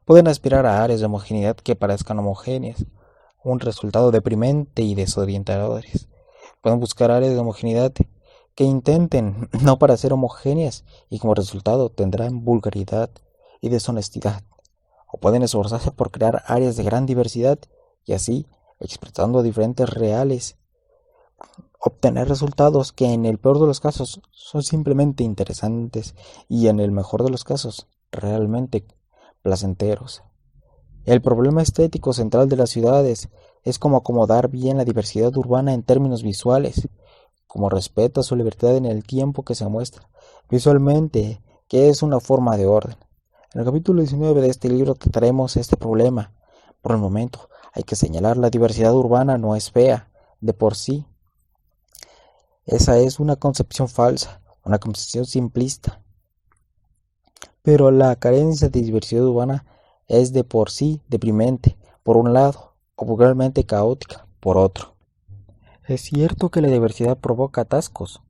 Pueden aspirar a áreas de homogeneidad que parezcan homogéneas, un resultado deprimente y desorientadores. Pueden buscar áreas de homogeneidad que intenten no parecer homogéneas y como resultado tendrán vulgaridad y deshonestidad. O pueden esforzarse por crear áreas de gran diversidad y así, expresando diferentes reales, obtener resultados que en el peor de los casos son simplemente interesantes y en el mejor de los casos realmente placenteros. El problema estético central de las ciudades es cómo acomodar bien la diversidad urbana en términos visuales, como respeto a su libertad en el tiempo que se muestra visualmente, que es una forma de orden. En el capítulo 19 de este libro trataremos este problema. Por el momento, hay que señalar la diversidad urbana no es fea, de por sí. Esa es una concepción falsa, una concepción simplista. Pero la carencia de diversidad urbana es de por sí deprimente, por un lado, o vulgarmente caótica, por otro. Es cierto que la diversidad provoca atascos.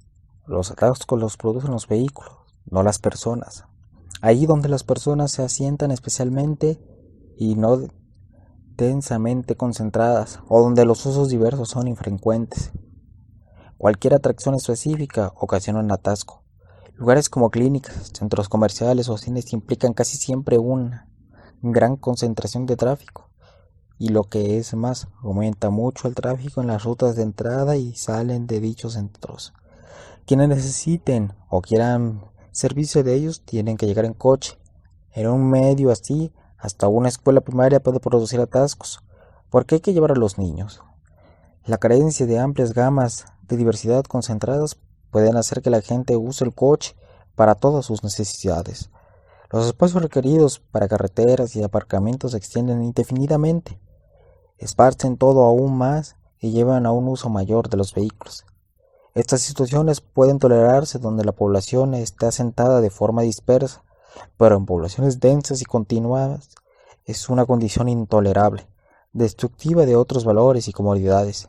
Los atascos los producen los vehículos, no las personas. Allí donde las personas se asientan especialmente y no densamente concentradas, o donde los usos diversos son infrecuentes. Cualquier atracción específica ocasiona un atasco. Lugares como clínicas, centros comerciales o cines implican casi siempre una gran concentración de tráfico. Y lo que es más, aumenta mucho el tráfico en las rutas de entrada y salen de dichos centros. Quienes necesiten o quieran servicio de ellos tienen que llegar en coche. En un medio así, hasta una escuela primaria puede producir atascos, porque hay que llevar a los niños. La carencia de amplias gamas de diversidad concentradas pueden hacer que la gente use el coche para todas sus necesidades. Los espacios requeridos para carreteras y aparcamientos se extienden indefinidamente, esparcen todo aún más y llevan a un uso mayor de los vehículos. Estas situaciones pueden tolerarse donde la población está asentada de forma dispersa, pero en poblaciones densas y continuadas es una condición intolerable, destructiva de otros valores y comodidades.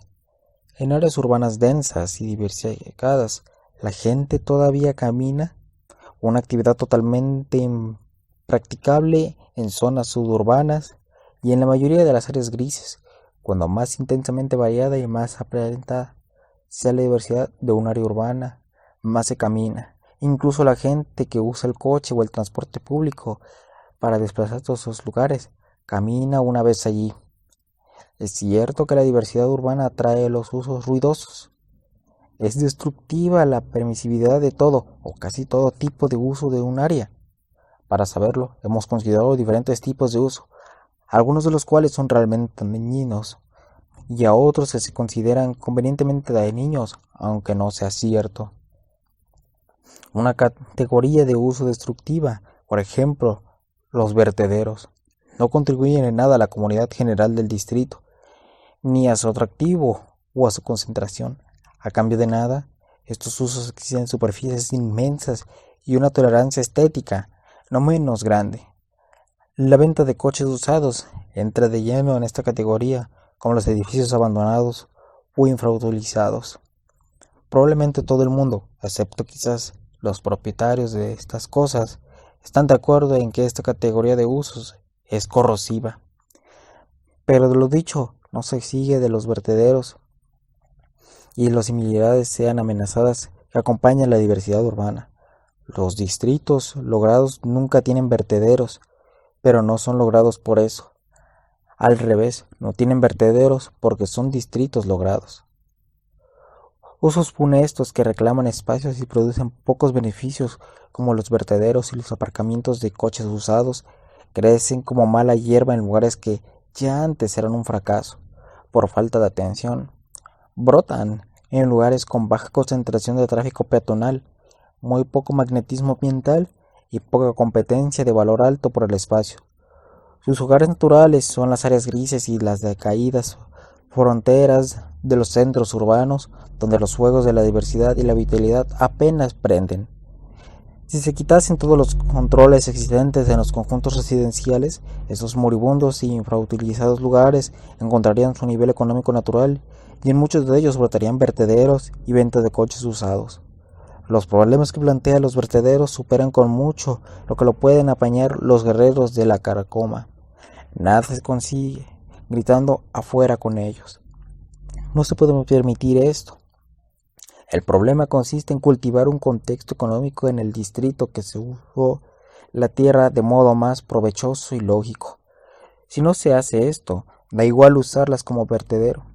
En áreas urbanas densas y diversificadas, la gente todavía camina, una actividad totalmente impracticable en zonas suburbanas y en la mayoría de las áreas grises, cuando más intensamente variada y más aparentada sea la diversidad de un área urbana, más se camina. Incluso la gente que usa el coche o el transporte público para desplazarse a esos lugares, camina una vez allí. Es cierto que la diversidad urbana atrae los usos ruidosos. Es destructiva la permisividad de todo o casi todo tipo de uso de un área. Para saberlo, hemos considerado diferentes tipos de uso, algunos de los cuales son realmente dañinos y a otros que se consideran convenientemente dañinos, aunque no sea cierto. Una categoría de uso destructiva, por ejemplo, los vertederos, no contribuyen en nada a la comunidad general del distrito, ni a su atractivo o a su concentración. A cambio de nada, estos usos exigen superficies inmensas y una tolerancia estética no menos grande. La venta de coches usados entra de lleno en esta categoría, como los edificios abandonados o infrautilizados. Probablemente todo el mundo, excepto quizás los propietarios de estas cosas, están de acuerdo en que esta categoría de usos es corrosiva. Pero de lo dicho no se exige de los vertederos y las similaridades sean amenazadas que acompañan la diversidad urbana. Los distritos logrados nunca tienen vertederos, pero no son logrados por eso. Al revés, no tienen vertederos porque son distritos logrados. Usos funestos que reclaman espacios y producen pocos beneficios, como los vertederos y los aparcamientos de coches usados, crecen como mala hierba en lugares que ya antes eran un fracaso, por falta de atención. Brotan en lugares con baja concentración de tráfico peatonal, muy poco magnetismo ambiental y poca competencia de valor alto por el espacio. Sus hogares naturales son las áreas grises y las decaídas fronteras de los centros urbanos, donde los fuegos de la diversidad y la vitalidad apenas prenden. Si se quitasen todos los controles existentes en los conjuntos residenciales, esos moribundos y infrautilizados lugares encontrarían su nivel económico natural y en muchos de ellos brotarían vertederos y venta de coches usados. Los problemas que plantean los vertederos superan con mucho lo que lo pueden apañar los guerreros de la carcoma. Nada se consigue gritando afuera con ellos. No se puede permitir esto. El problema consiste en cultivar un contexto económico en el distrito que se usó la tierra de modo más provechoso y lógico. Si no se hace esto, da igual usarlas como vertedero,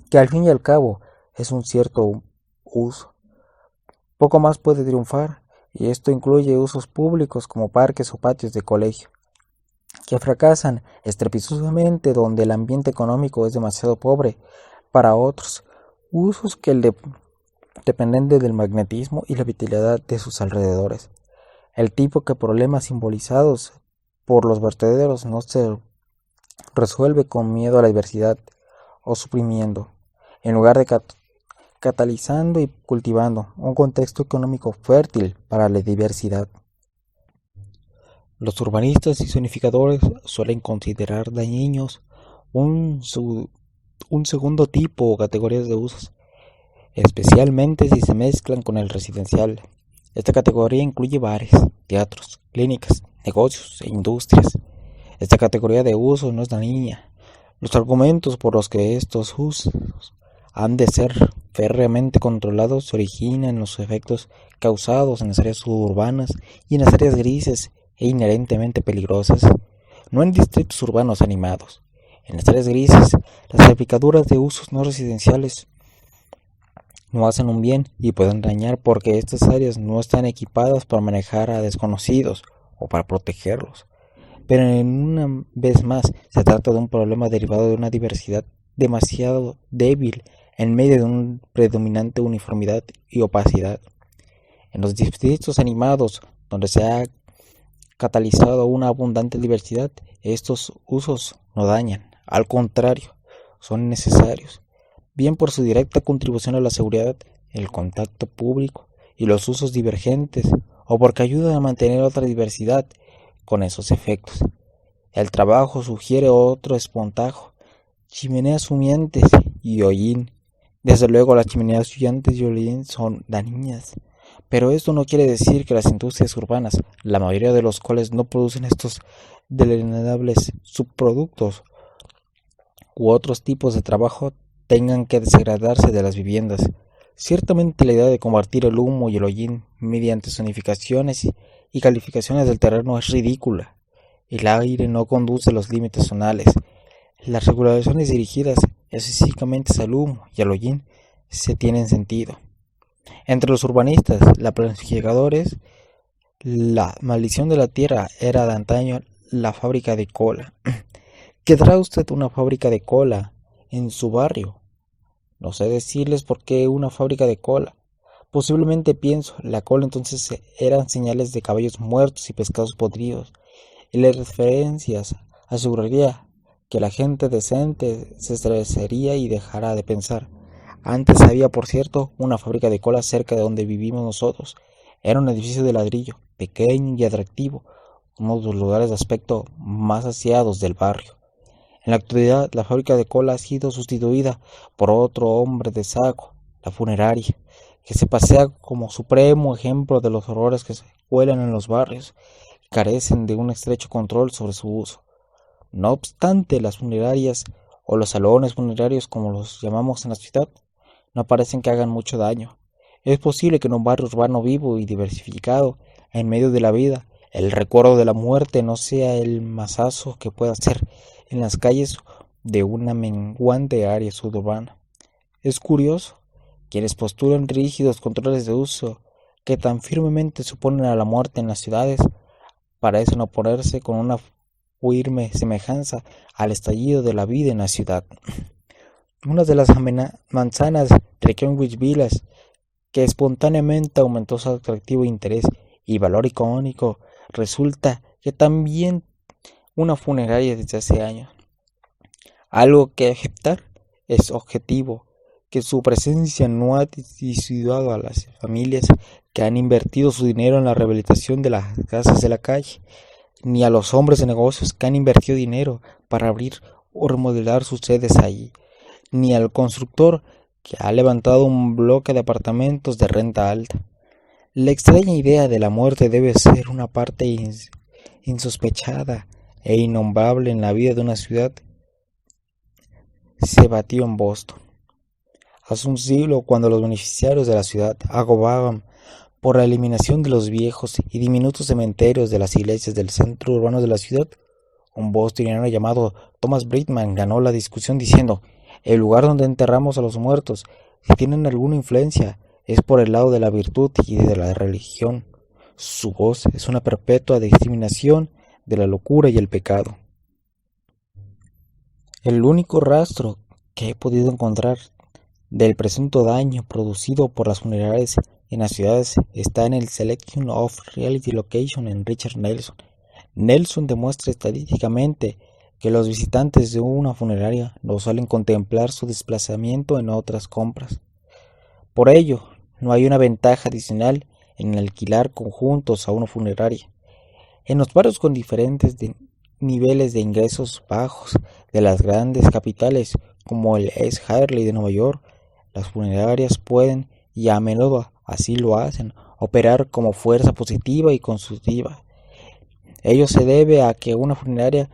que al fin y al cabo es un cierto uso. Poco más puede triunfar, y esto incluye usos públicos como parques o patios de colegio, que fracasan estrepitosamente donde el ambiente económico es demasiado pobre para otros usos que dependen del magnetismo y la vitalidad de sus alrededores. El tipo de problemas simbolizados por los vertederos no se resuelve con miedo a la diversidad o suprimiendo, en lugar de catalizando y cultivando un contexto económico fértil para la diversidad. Los urbanistas y zonificadores suelen considerar dañinos un segundo tipo o categorías de usos, especialmente si se mezclan con el residencial. Esta categoría incluye bares, teatros, clínicas, negocios e industrias. Esta categoría de usos no es dañina. Los argumentos por los que estos usos han de ser férreamente controlados se originan en los efectos causados en las áreas suburbanas y en las áreas grises e inherentemente peligrosas, no en distritos urbanos animados. En las áreas grises, las aplicaduras de usos no residenciales no hacen un bien y pueden dañar porque estas áreas no están equipadas para manejar a desconocidos o para protegerlos. Pero una vez más se trata de un problema derivado de una diversidad demasiado débil en medio de una predominante uniformidad y opacidad. En los distritos animados, donde se ha catalizado una abundante diversidad, estos usos no dañan, al contrario, son necesarios, bien por su directa contribución a la seguridad, el contacto público y los usos divergentes, o porque ayudan a mantener otra diversidad con esos efectos. El trabajo sugiere otro espontajo, chimeneas humeantes y hollín. Desde luego las chimeneas humeantes y hollín son dañinas, pero esto no quiere decir que las industrias urbanas, la mayoría de los cuales no producen estos deleznables subproductos u otros tipos de trabajo, tengan que desagradarse de las viviendas. Ciertamente la idea de combatir el humo y el hollín mediante zonificaciones y calificaciones del terreno es ridícula. El aire no conduce los límites zonales. Las regulaciones dirigidas específicamente al humo y al hollín se tienen sentido. Entre los urbanistas, la planificadores, la maldición de la tierra era de antaño la fábrica de cola. ¿Querrá usted una fábrica de cola en su barrio? No sé decirles por qué una fábrica de cola. Posiblemente pienso, la cola entonces eran señales de caballos muertos y pescados podridos, y las referencias aseguraría que la gente decente se estremecería y dejará de pensar. Antes había, por cierto, una fábrica de cola cerca de donde vivimos nosotros, Era un edificio de ladrillo, pequeño y atractivo, uno de los lugares de aspecto más aseados del barrio. En la actualidad, la fábrica de cola ha sido sustituida por otro hombre de saco, la funeraria, que se pasea como supremo ejemplo de los horrores que se cuelan en los barrios y carecen de un estrecho control sobre su uso. No obstante, las funerarias o los salones funerarios, como los llamamos en la ciudad, no parecen que hagan mucho daño. Es posible que en un barrio urbano vivo y diversificado, en medio de la vida, el recuerdo de la muerte no sea el masazo que pueda ser en las calles de una menguante área suburbana. Es curioso, quienes postulan rígidos controles de uso que tan firmemente suponen a la muerte en las ciudades, parecen oponerse con una firme semejanza al estallido de la vida en la ciudad. Una de las manzanas de Greenwich Village, que espontáneamente aumentó su atractivo interés y valor icónico, resulta que también una funeraria desde hace años. Algo que aceptar es objetivo, que su presencia no ha disuadido a las familias que han invertido su dinero en la rehabilitación de las casas de la calle, ni a los hombres de negocios que han invertido dinero para abrir o remodelar sus sedes allí, ni al constructor que ha levantado un bloque de apartamentos de renta alta. La extraña idea de la muerte debe ser una parte insospechada e innombrable en la vida de una ciudad. Se batió en Boston. Hace un siglo, cuando los beneficiarios de la ciudad agobaban por la eliminación de los viejos y diminutos cementerios de las iglesias del centro urbano de la ciudad, un bostoniano llamado Thomas Bridgman ganó la discusión diciendo: el lugar donde enterramos a los muertos, si tienen alguna influencia, es por el lado de la virtud y de la religión. Su voz es una perpetua discriminación de la locura y el pecado. El único rastro que he podido encontrar del presunto daño producido por las funerarias en las ciudades está en el Selection of Reality Location en Richard Nelson. Nelson demuestra estadísticamente que los visitantes de una funeraria no suelen contemplar su desplazamiento en otras compras. Por ello, no hay una ventaja adicional en alquilar conjuntos a una funeraria. En los barrios con diferentes niveles de ingresos bajos de las grandes capitales, como el East Harlem de Nueva York, las funerarias pueden, y a menudo así lo hacen, operar como fuerza positiva y constructiva. Ello se debe a que una funeraria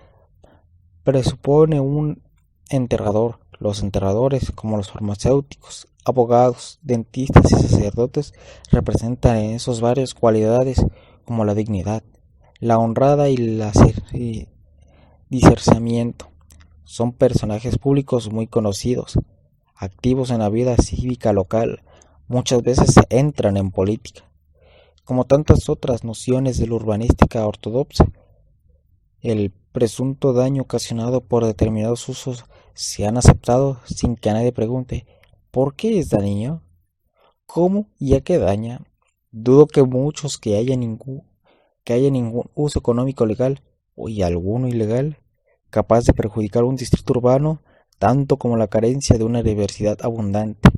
presupone un enterrador. Los enterradores, como los farmacéuticos, abogados, dentistas y sacerdotes, representan en esos barrios cualidades como la dignidad, la honrada y el discernimiento. Son personajes públicos muy conocidos, activos en la vida cívica local, muchas veces entran en política. Como tantas otras nociones de la urbanística ortodoxa, el presunto daño ocasionado por determinados usos se han aceptado sin que a nadie pregunte ¿por qué es dañino? ¿Cómo y a qué daña? Dudo que muchos que haya ningún uso económico legal y alguno ilegal capaz de perjudicar un distrito urbano tanto como la carencia de una diversidad abundante.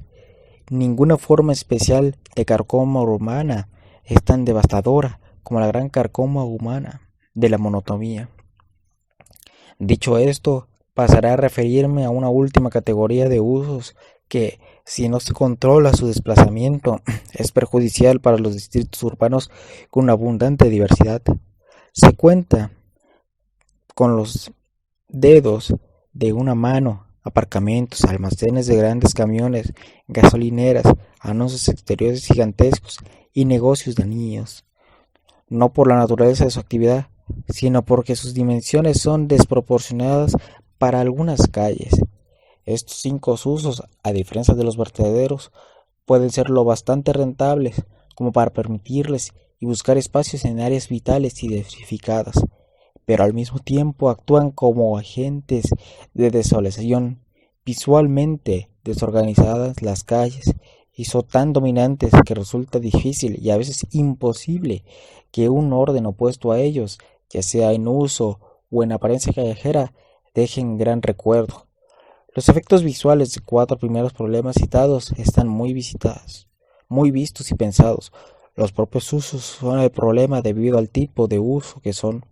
Ninguna forma especial de carcoma urbana es tan devastadora como la gran carcoma humana de la monotonía. Dicho esto, pasaré a referirme a una última categoría de usos que, si no se controla su desplazamiento, es perjudicial para los distritos urbanos con una abundante diversidad. Se cuenta con los dedos de una mano aparcamientos, almacenes de grandes camiones, gasolineras, anuncios exteriores gigantescos y negocios de niños. No por la naturaleza de su actividad, sino porque sus dimensiones son desproporcionadas para algunas calles. Estos 5 usos, a diferencia de los vertederos, pueden ser lo bastante rentables como para permitirles y buscar espacios en áreas vitales y diversificadas, pero al mismo tiempo actúan como agentes de desolación. Visualmente desorganizadas, las calles y son tan dominantes que resulta difícil y a veces imposible que un orden opuesto a ellos, ya sea en uso o en apariencia callejera, dejen gran recuerdo. Los efectos visuales de 4 primeros problemas citados están muy vistos y pensados. Los propios usos son el problema debido al tipo de uso que son.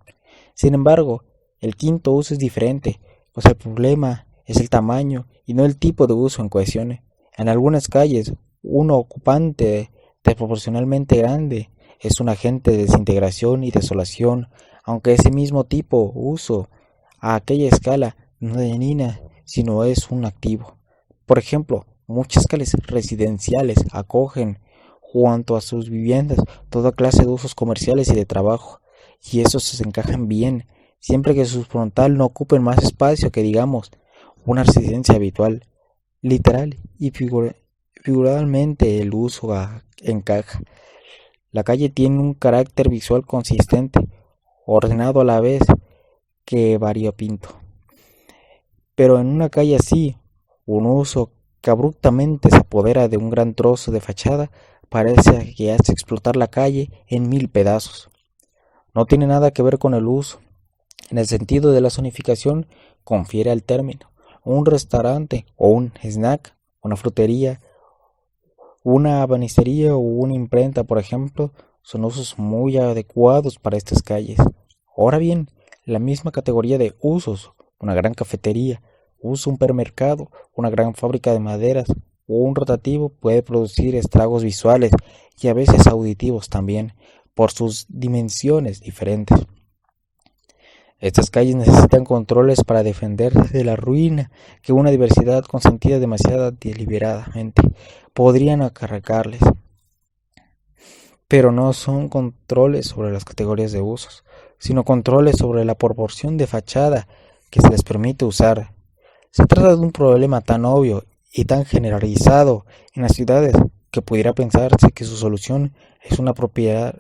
Sin embargo, el quinto uso es diferente, pues el problema es el tamaño y no el tipo de uso en cuestión. En algunas calles, un ocupante desproporcionalmente grande es un agente de desintegración y desolación, aunque ese mismo tipo uso a aquella escala no dañina, sino es un activo. Por ejemplo, muchas calles residenciales acogen junto a sus viviendas toda clase de usos comerciales y de trabajo, y esos se encajan bien, siempre que sus frontal no ocupen más espacio que, digamos, una residencia habitual. Literal y figuradamente el uso encaja. La calle tiene un carácter visual consistente, ordenado a la vez que variopinto. Pero en una calle así, un uso que abruptamente se apodera de un gran trozo de fachada parece que hace explotar la calle en 1000 pedazos. No tiene nada que ver con el uso. En el sentido de la zonificación, confiere al término. Un restaurante o un snack, una frutería, una abanicería o una imprenta, por ejemplo, son usos muy adecuados para estas calles. Ahora bien, la misma categoría de usos, una gran cafetería, un supermercado, una gran fábrica de maderas o un rotativo puede producir estragos visuales y a veces auditivos también, por sus dimensiones diferentes. Estas calles necesitan controles para defenderse de la ruina que una diversidad consentida demasiado deliberadamente podrían acarrearles. Pero no son controles sobre las categorías de usos, sino controles sobre la proporción de fachada que se les permite usar. Se trata de un problema tan obvio y tan generalizado en las ciudades que pudiera pensarse que su solución es una prioridad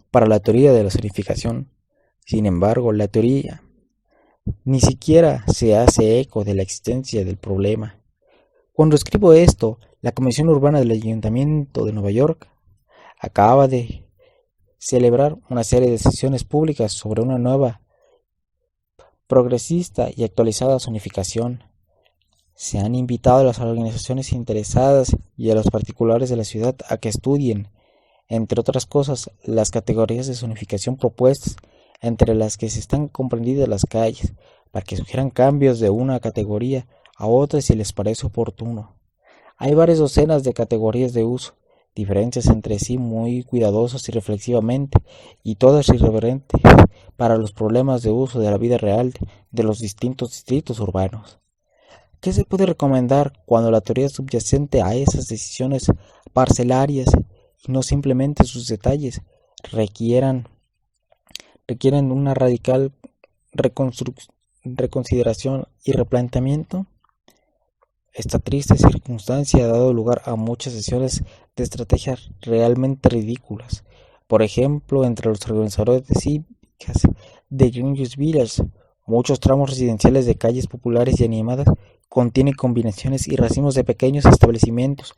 para la teoría de la zonificación. Sin embargo, la teoría ni siquiera se hace eco de la existencia del problema. Cuando escribo esto, la Comisión Urbana del Ayuntamiento de Nueva York acaba de celebrar una serie de sesiones públicas sobre una nueva, progresista y actualizada zonificación. Se han invitado a las organizaciones interesadas y a los particulares de la ciudad a que estudien, entre otras cosas, las categorías de zonificación propuestas, entre las que se están comprendidas las calles, para que sugieran cambios de una categoría a otra si les parece oportuno. Hay varias docenas de categorías de uso, diferentes entre sí muy cuidadosas y reflexivamente, y todas irreverentes para los problemas de uso de la vida real de los distintos distritos urbanos. ¿Qué se puede recomendar cuando la teoría subyacente a esas decisiones parcelarias y no simplemente sus detalles requieren una radical reconsideración y replanteamiento? Esta triste circunstancia ha dado lugar a muchas sesiones de estrategias realmente ridículas. Por ejemplo, entre los organizadores de cívicas de Greenwich Village, muchos tramos residenciales de calles populares y animadas contienen combinaciones y racimos de pequeños establecimientos.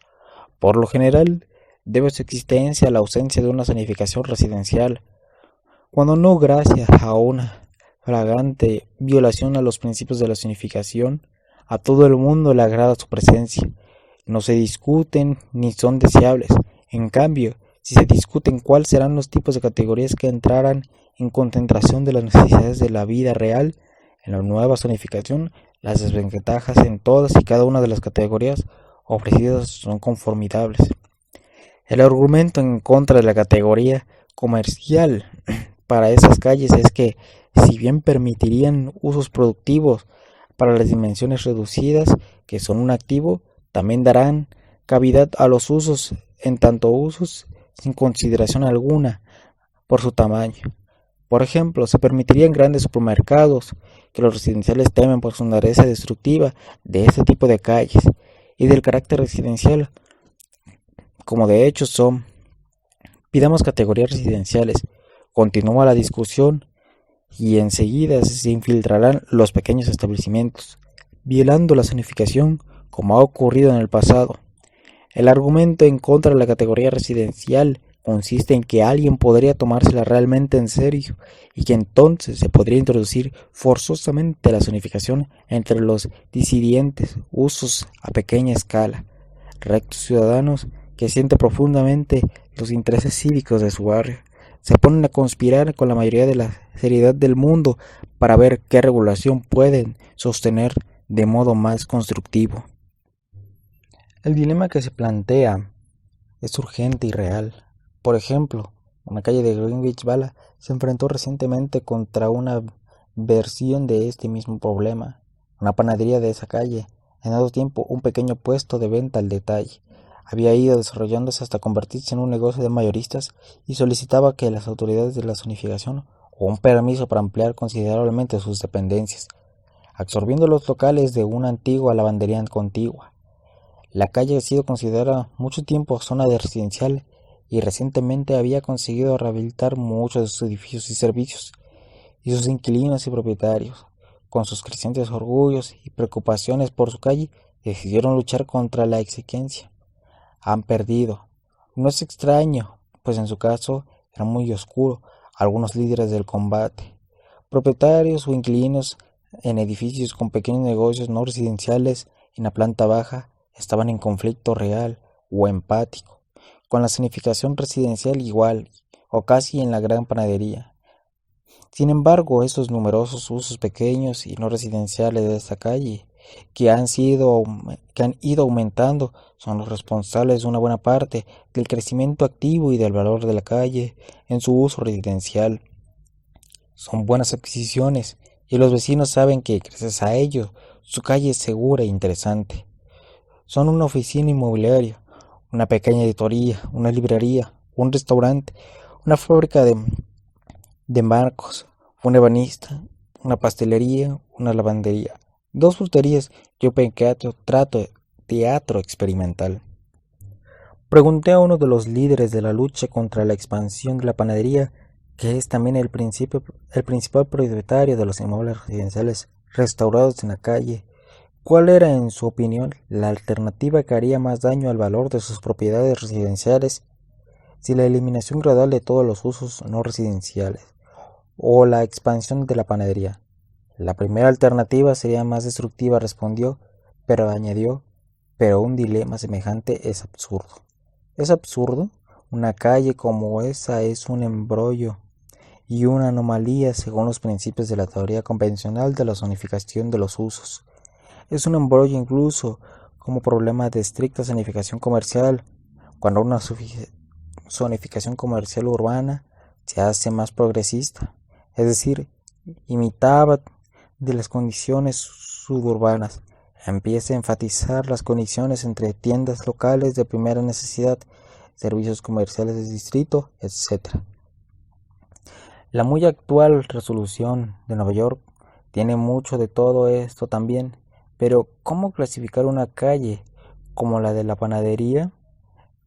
Por lo general, debe su existencia a la ausencia de una zonificación residencial, cuando no gracias a una flagrante violación a los principios de la zonificación. A todo el mundo le agrada su presencia. No se discuten ni son deseables. En cambio, si se discuten cuáles serán los tipos de categorías que entrarán en concentración de las necesidades de la vida real, en la nueva zonificación, las desventajas en todas y cada una de las categorías ofrecidas son conformables. El argumento en contra de la categoría comercial para esas calles es que, si bien permitirían usos productivos para las dimensiones reducidas que son un activo, también darán cavidad a los usos en tanto usos sin consideración alguna por su tamaño. Por ejemplo, se permitirían grandes supermercados que los residenciales temen por su naturaleza destructiva de este tipo de calles y del carácter residencial, como de hecho son. Pidamos categorías residenciales, continúa la discusión y enseguida se infiltrarán los pequeños establecimientos, violando la zonificación como ha ocurrido en el pasado. El argumento en contra de la categoría residencial consiste en que alguien podría tomársela realmente en serio y que entonces se podría introducir forzosamente la zonificación entre los disidentes usos a pequeña escala, rectos ciudadanos que siente profundamente los intereses cívicos de su barrio. Se ponen a conspirar con la mayoría de la seriedad del mundo para ver qué regulación pueden sostener de modo más constructivo. El dilema que se plantea es urgente y real. Por ejemplo, una calle de Greenwich Village se enfrentó recientemente contra una versión de este mismo problema. Una panadería de esa calle, en otro tiempo un pequeño puesto de venta al detalle, había ido desarrollándose hasta convertirse en un negocio de mayoristas y solicitaba que las autoridades de la zonificación o un permiso para ampliar considerablemente sus dependencias, absorbiendo los locales de una antigua lavandería contigua. La calle ha sido considerada mucho tiempo zona de residencial y recientemente había conseguido rehabilitar muchos de sus edificios y servicios, y sus inquilinos y propietarios, con sus crecientes orgullos y preocupaciones por su calle, decidieron luchar contra la exigencia. Han perdido. No es extraño, pues en su caso era muy oscuro. Algunos líderes del combate, propietarios o inquilinos en edificios con pequeños negocios no residenciales en la planta baja, estaban en conflicto real o empático con la zonificación residencial igual o casi en la gran panadería. Sin embargo, esos numerosos usos pequeños y no residenciales de esta calle, que han ido aumentando, son los responsables de una buena parte del crecimiento activo y del valor de la calle en su uso residencial. Son buenas adquisiciones y los vecinos saben que, gracias a ello, su calle es segura e interesante. Son una oficina inmobiliaria, una pequeña editoría, una librería, un restaurante, una fábrica de marcos, un ebanista, una pastelería, una lavandería, dos fruterías y un pequeño teatro experimental. Pregunté a uno de los líderes de la lucha contra la expansión de la panadería, que es también el principal propietario de los inmuebles residenciales restaurados en la calle, cuál era, en su opinión, la alternativa que haría más daño al valor de sus propiedades residenciales, si la eliminación gradual de todos los usos no residenciales o la expansión de la panadería. La primera alternativa sería más destructiva, respondió, pero añadió, pero un dilema semejante es absurdo. ¿Es absurdo? Una calle como esa es un embrollo y una anomalía según los principios de la teoría convencional de la zonificación de los usos. Es un embrollo incluso como problema de estricta zonificación comercial, cuando una zonificación comercial urbana se hace más progresista, es decir, imitaba de las condiciones suburbanas, empieza a enfatizar las conexiones entre tiendas locales de primera necesidad, servicios comerciales de distrito, etc. La muy actual resolución de Nueva York tiene mucho de todo esto también, pero ¿cómo clasificar una calle como la de la panadería?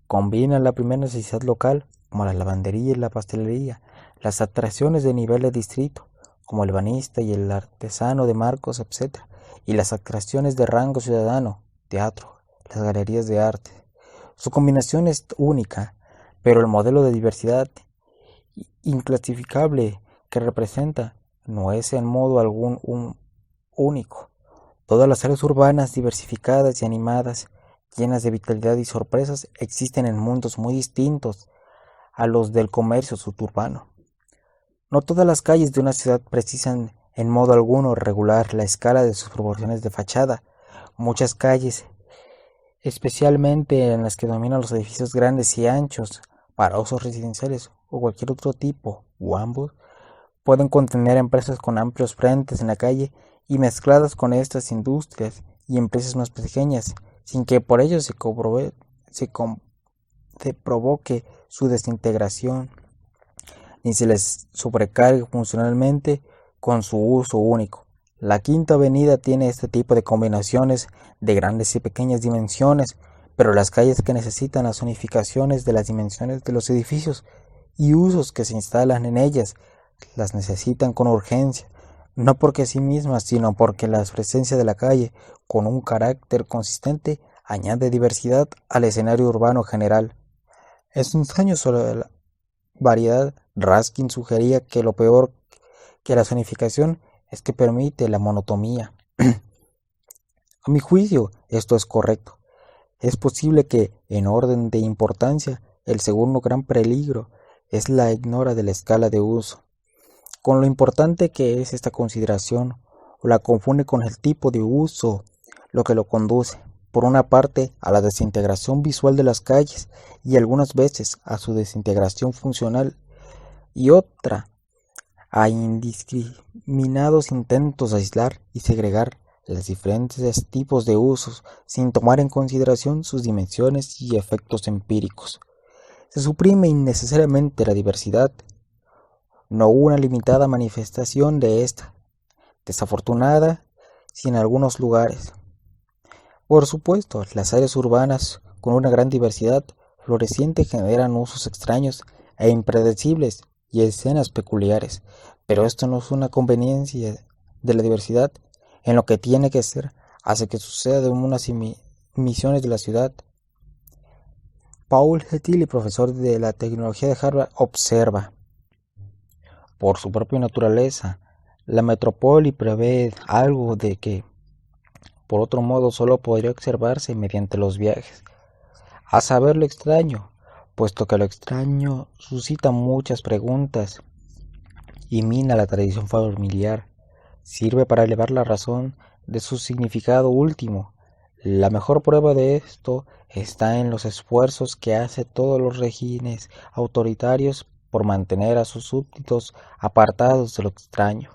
Combina la primera necesidad local, como la lavandería y la pastelería, las atracciones de nivel de distrito, como el ebanista y el artesano de marcos, etc., y las atracciones de rango ciudadano, teatro, las galerías de arte. Su combinación es única, pero el modelo de diversidad inclasificable que representa no es en modo algún único. Todas las áreas urbanas diversificadas y animadas, llenas de vitalidad y sorpresas, existen en mundos muy distintos a los del comercio suburbano. No todas las calles de una ciudad precisan en modo alguno regular la escala de sus proporciones de fachada. Muchas calles, especialmente en las que dominan los edificios grandes y anchos para usos residenciales o cualquier otro tipo, o ambos, pueden contener empresas con amplios frentes en la calle y mezcladas con estas industrias y empresas más pequeñas, sin que por ello se provoque su desintegración, ni se les sobrecargue funcionalmente con su uso único. La Quinta Avenida tiene este tipo de combinaciones de grandes y pequeñas dimensiones, pero las calles que necesitan las zonificaciones de las dimensiones de los edificios y usos que se instalan en ellas, las necesitan con urgencia, no porque sí mismas, sino porque la presencia de la calle, con un carácter consistente, añade diversidad al escenario urbano general. En sus ensayos sobre la variedad, Raskin sugería que lo peor que la zonificación es que permite la monotonía. A mi juicio, esto es correcto. Es posible que En orden de importancia, el segundo gran peligro es la ignora de la escala de uso, con lo importante que es esta consideración, o la confunde con el tipo de uso, lo que lo conduce, por una parte, a la desintegración visual de las calles y algunas veces a su desintegración funcional, y otra, a indiscriminados intentos de aislar y segregar los diferentes tipos de usos sin tomar en consideración sus dimensiones y efectos empíricos. Se suprime innecesariamente la diversidad, no una limitada manifestación de esta, desafortunada, si en algunos lugares. Por supuesto, las áreas urbanas con una gran diversidad floreciente generan usos extraños e impredecibles y escenas peculiares, pero esto no es una conveniencia de la diversidad en lo que tiene que ser, hace que suceda de unas misiones de la ciudad. Paul Getili, profesor de la tecnología de Harvard, observa: por su propia naturaleza, la metrópoli prevé algo de que, por otro modo, solo podría observarse mediante los viajes, a saber lo extraño, puesto que lo extraño suscita muchas preguntas y mina la tradición familiar, sirve para elevar la razón de su significado último. La mejor prueba de esto está en los esfuerzos que hace todos los regímenes autoritarios por mantener a sus súbditos apartados de lo extraño.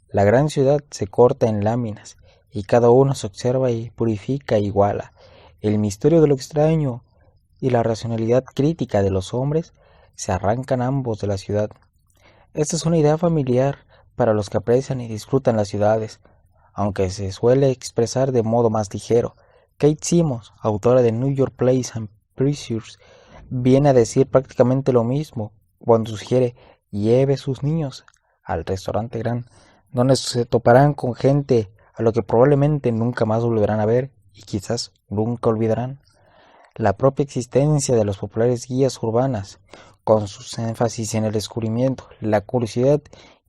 La gran ciudad se corta en láminas, y cada uno se observa y purifica e iguala. El misterio de lo extraño y la racionalidad crítica de los hombres se arrancan ambos de la ciudad. Esta es una idea familiar para los que aprecian y disfrutan las ciudades, aunque se suele expresar de modo más ligero. Kate Simmons, autora de New York Plays and Preachers, viene a decir prácticamente lo mismo cuando sugiere: lleve sus niños al restaurante Gran, donde se toparán con gente a lo que probablemente nunca más volverán a ver y quizás nunca olvidarán. La propia existencia de las populares guías urbanas, con sus énfasis en el descubrimiento, la curiosidad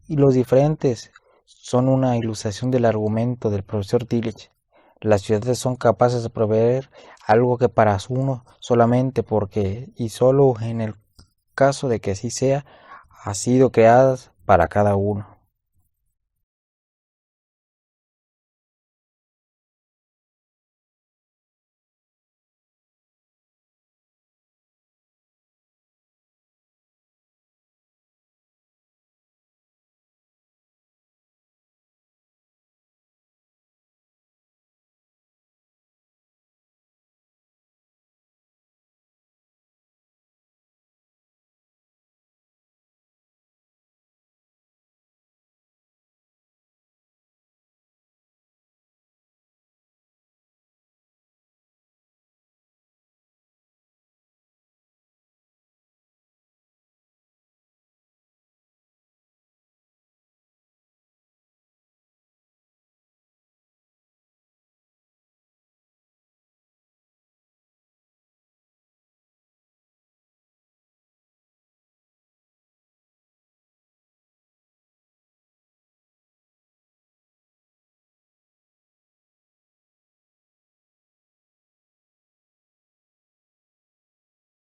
y los diferentes, son una ilustración del argumento del profesor Tillich. Las ciudades son capaces de proveer algo que para uno solamente porque, y solo en el caso de que así sea, ha sido creadas para cada uno.